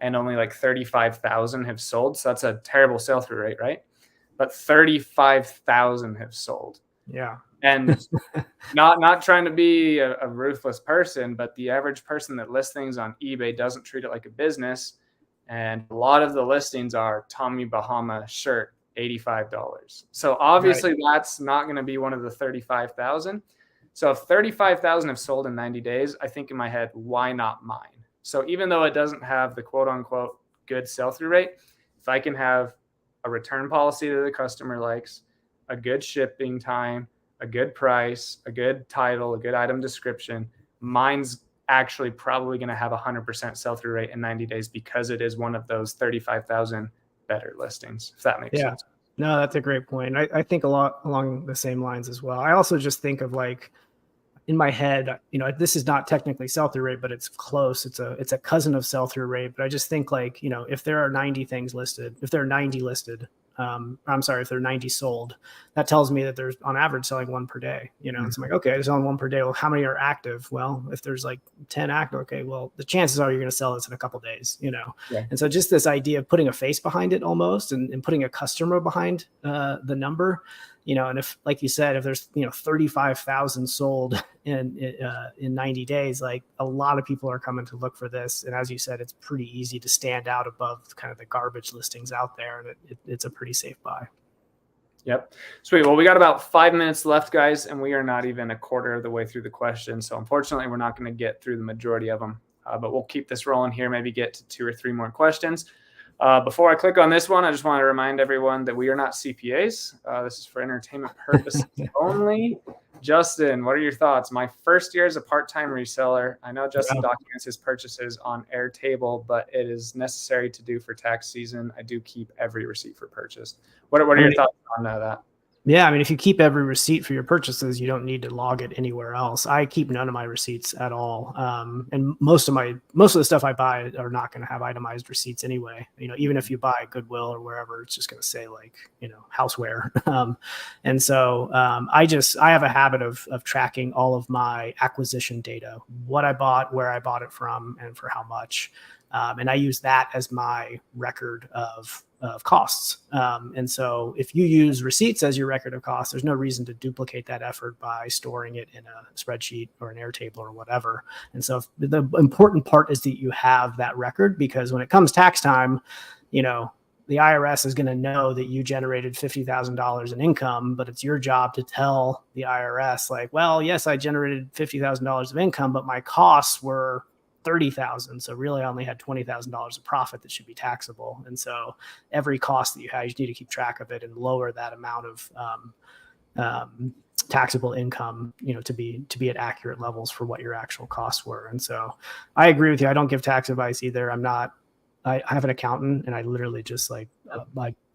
and only like 35,000 have sold. So that's a terrible sell-through rate, right? But 35,000 have sold. Yeah. And not trying to be a ruthless person, but the average person that lists things on eBay doesn't treat it like a business. And a lot of the listings are Tommy Bahama shirt, $85. So obviously that's not going to be one of the 35,000. So if 35,000 have sold in 90 days, I think in my head, why not mine? So even though it doesn't have the quote unquote good sell-through rate, if I can have a return policy that the customer likes, a good shipping time, a good price, a good title, a good item description, mine's actually probably going to have 100% sell-through rate in 90 days because it is one of those 35,000 better listings, if that makes sense. No, that's a great point. I think a lot along the same lines as well. I also just think of like, in my head, this is not technically sell-through rate, but it's close. It's a cousin of sell-through rate. But I just think like, if there are 90 things listed, if there are 90 listed, if there are 90 sold, that tells me that there's on average selling one per day, And so I'm like, okay, there's selling one per day. Well, how many are active? Well, if there's like 10 active, okay, well, the chances are you're going to sell this in a couple of days, And so just this idea of putting a face behind it almost and putting a customer behind the number, and if, like you said, if there's, 35,000 sold in 90 days, like a lot of people are coming to look for this. And as you said, it's pretty easy to stand out above kind of the garbage listings out there. And it's a pretty safe buy. Yep. Sweet. Well, we got about 5 minutes left, guys, and we are not even a quarter of the way through the questions. So unfortunately, we're not going to get through the majority of them, but we'll keep this rolling here, maybe get to 2 or 3 more questions. Before I click on this one, I just want to remind everyone that we are not CPAs. This is for entertainment purposes only. Justin, what are your thoughts? My first year as a part-time reseller. I know Justin documents his purchases on Airtable, but it is necessary to do for tax season. I do keep every receipt for purchase. What are your thoughts on that? Yeah, I mean, if you keep every receipt for your purchases, you don't need to log it anywhere else. I keep none of my receipts at all, and most of the stuff I buy are not going to have itemized receipts anyway. Even if you buy Goodwill or wherever, it's just going to say like houseware. And so I have a habit of tracking all of my acquisition data, what I bought, where I bought it from, and for how much. And I use that as my record of costs. And so if you use receipts as your record of costs, there's no reason to duplicate that effort by storing it in a spreadsheet or an Airtable or whatever. And so the important part is that you have that record, because when it comes tax time, the IRS is going to know that you generated $50,000 in income, but it's your job to tell the IRS like, well, yes, I generated $50,000 of income, but my costs were $30,000. So really I only had $20,000 of profit that should be taxable. And so every cost that you have, you need to keep track of it and lower that amount of taxable income, to be at accurate levels for what your actual costs were. And so I agree with you. I don't give tax advice either. I have an accountant, and I literally just I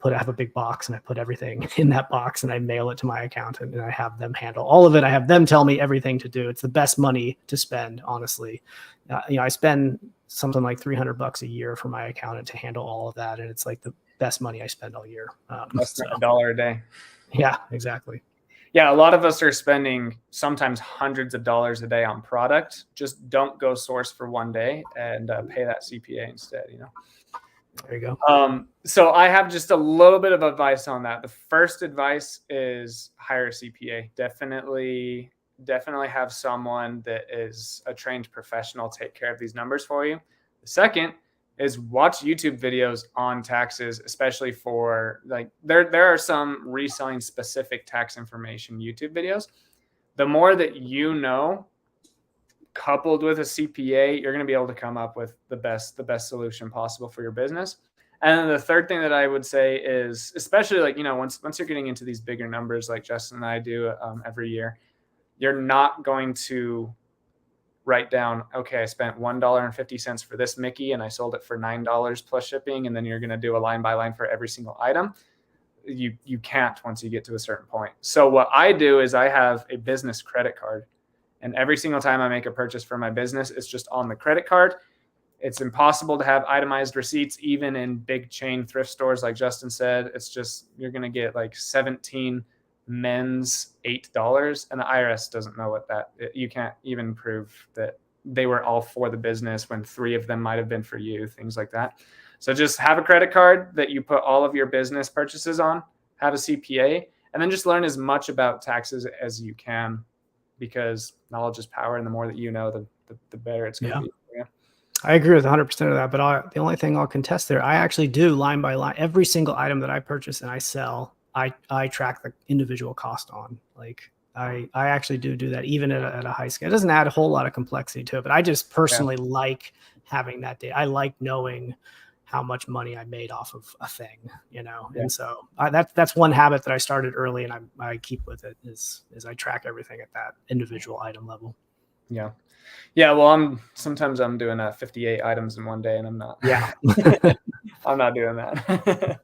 have a big box and I put everything in that box and I mail it to my accountant and I have them handle all of it. I have them tell me everything to do. It's the best money to spend, honestly. I spend something like $300 a year for my accountant to handle all of that. And it's like the best money I spend all year. Less than $1 a day. Yeah, exactly. Yeah, a lot of us are spending sometimes hundreds of dollars a day on product. Just don't go source for one day and pay that CPA instead, There you go. So I have just a little bit of advice on that. The first advice is hire a CPA. Definitely have someone that is a trained professional take care of these numbers for you. The second is watch YouTube videos on taxes, especially for there are some reselling specific tax information YouTube videos. The more that coupled with a CPA, you're going to be able to come up with the best solution possible for your business. And then the third thing that I would say is, especially once you're getting into these bigger numbers like Justin and I do every year, you're not going to write down, okay, I spent $1.50 for this Mickey and I sold it for $9 plus shipping. And then you're going to do a line by line for every single item. You can't once you get to a certain point. So what I do is I have a business credit card, and every single time I make a purchase for my business, it's just on the credit card. It's impossible to have itemized receipts, even in big chain thrift stores. Like Justin said, it's just, you're going to get like 17 men's $8, and the IRS doesn't know what you can't even prove that they were all for the business when 3 of them might've been for you, things like that. So just have a credit card that you put all of your business purchases on, have a CPA, and then just learn as much about taxes as you can, because knowledge is power. And the more that you know, the better it's going to be for you. I agree with 100% of that, but the only thing I'll contest there, I actually do line by line, every single item that I purchase and I sell, I track the individual cost on. Like I actually do that even at a high scale. It doesn't add a whole lot of complexity to it, but I just personally like having that data. I like knowing how much money I made off of a thing, And so that's one habit that I started early, and I keep with it is I track everything at that individual item level. Yeah. Yeah. Well, sometimes I'm doing 58 items in one day, and I'm not. Yeah. I'm not doing that.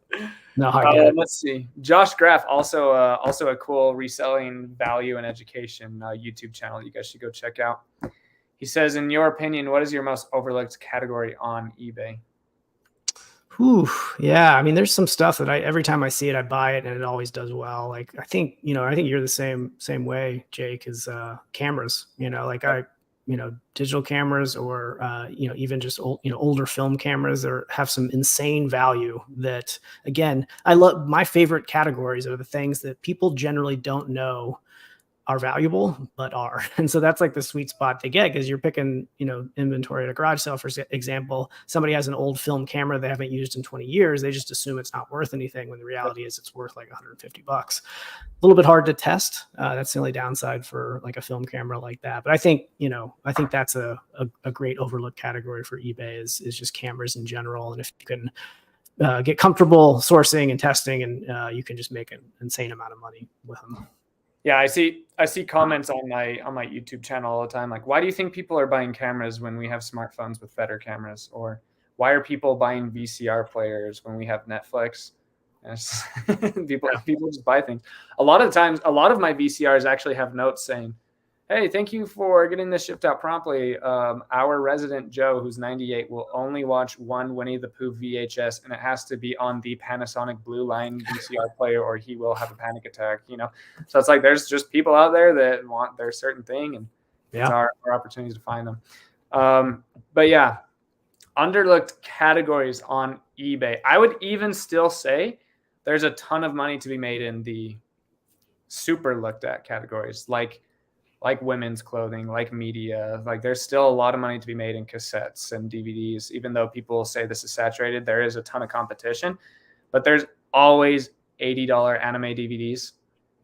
No, let's see. Josh Graff, also a cool reselling value and education YouTube channel you guys should go check out. He says, in your opinion, what is your most overlooked category on eBay? Yeah. I mean, there's some stuff that every time I see it, I buy it and it always does well. Like, I think you're the same way, Jake, is cameras, digital cameras or, even just older film cameras that have some insane value that, again, I love. My favorite categories are the things that people generally don't know are valuable, but are. And so that's like the sweet spot to get, because you're picking, inventory at a garage sale, for example. Somebody has an old film camera they haven't used in 20 years. They just assume it's not worth anything, when the reality is it's worth like $150. A little bit hard to test. That's the only downside for like a film camera like that. But I think that's a great overlooked category for eBay is just cameras in general. And if you can get comfortable sourcing and testing, and you can just make an insane amount of money with them. Yeah, I see comments on my YouTube channel all the time, like, why do you think people are buying cameras when we have smartphones with better cameras? Or why are people buying VCR players when we have Netflix? People just buy things. A lot of the times, a lot of my VCRs actually have notes saying, hey, thank you for getting this shipped out promptly. Our resident Joe, who's 98, will only watch one Winnie the Pooh VHS, and it has to be on the Panasonic Blue Line VCR player, or he will have a panic attack. So it's like there's just people out there that want their certain thing, and it's our opportunities to find them. But yeah, underlooked categories on eBay. I would even still say there's a ton of money to be made in the super looked at categories, like women's clothing, like media. Like there's still a lot of money to be made in cassettes and DVDs. Even though people say this is saturated, there is a ton of competition, but there's always $80 anime DVDs.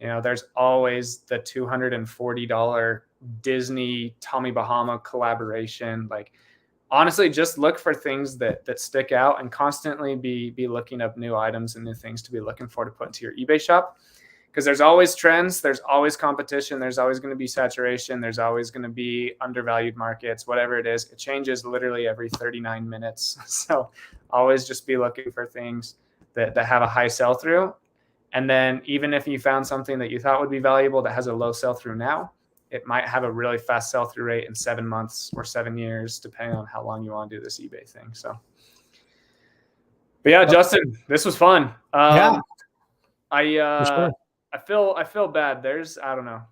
There's always the $240 Disney Tommy Bahama collaboration. Like, honestly, just look for things that stick out, and constantly be looking up new items and new things to be looking for to put into your eBay shop. Because there's always trends, there's always competition, there's always going to be saturation, there's always going to be undervalued markets, whatever it is. It changes literally every 39 minutes. So always just be looking for things that have a high sell-through. And then even if you found something that you thought would be valuable that has a low sell-through now, it might have a really fast sell-through rate in 7 months or 7 years, depending on how long you want to do this eBay thing. So, but yeah, Justin, this was fun. Yeah. I feel bad. There's, I don't know,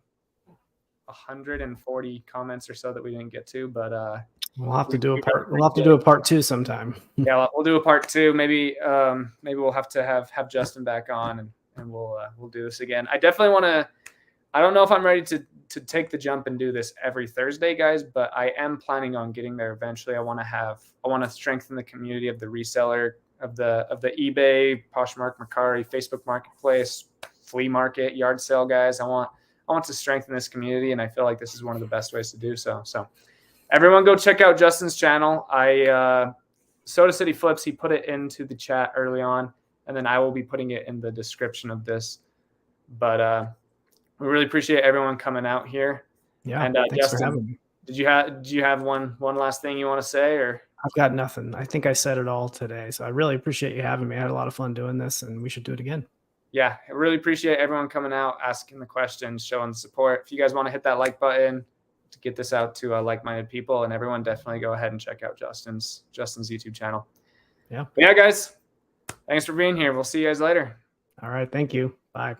140 comments or so that we didn't get to, but we'll have to do a part 2 sometime. Yeah, we'll do a part 2. Maybe we'll have to have Justin back on, and we'll do this again. I definitely want to. I don't know if I'm ready to take the jump and do this every Thursday, guys, but I am planning on getting there eventually. I want to strengthen the community of the reseller of the eBay, Poshmark, Mercari, Facebook Marketplace, flea market, yard sale guys. I want to strengthen this community, and I feel like this is one of the best ways to do so. So everyone go check out Justin's channel. Soda City Flips, he put it into the chat early on, and then I will be putting it in the description of this. But we really appreciate everyone coming out here. Yeah, and thanks Justin, for having me. Did you have one last thing you want to say, or? I've got nothing. I think I said it all today. So I really appreciate you having me. I had a lot of fun doing this, and we should do it again. Yeah, I really appreciate everyone coming out, asking the questions, showing the support. If you guys want to hit that like button to get this out to like-minded people, and everyone definitely go ahead and check out Justin's YouTube channel. Yeah. But yeah, guys, thanks for being here. We'll see you guys later. All right. Thank you. Bye.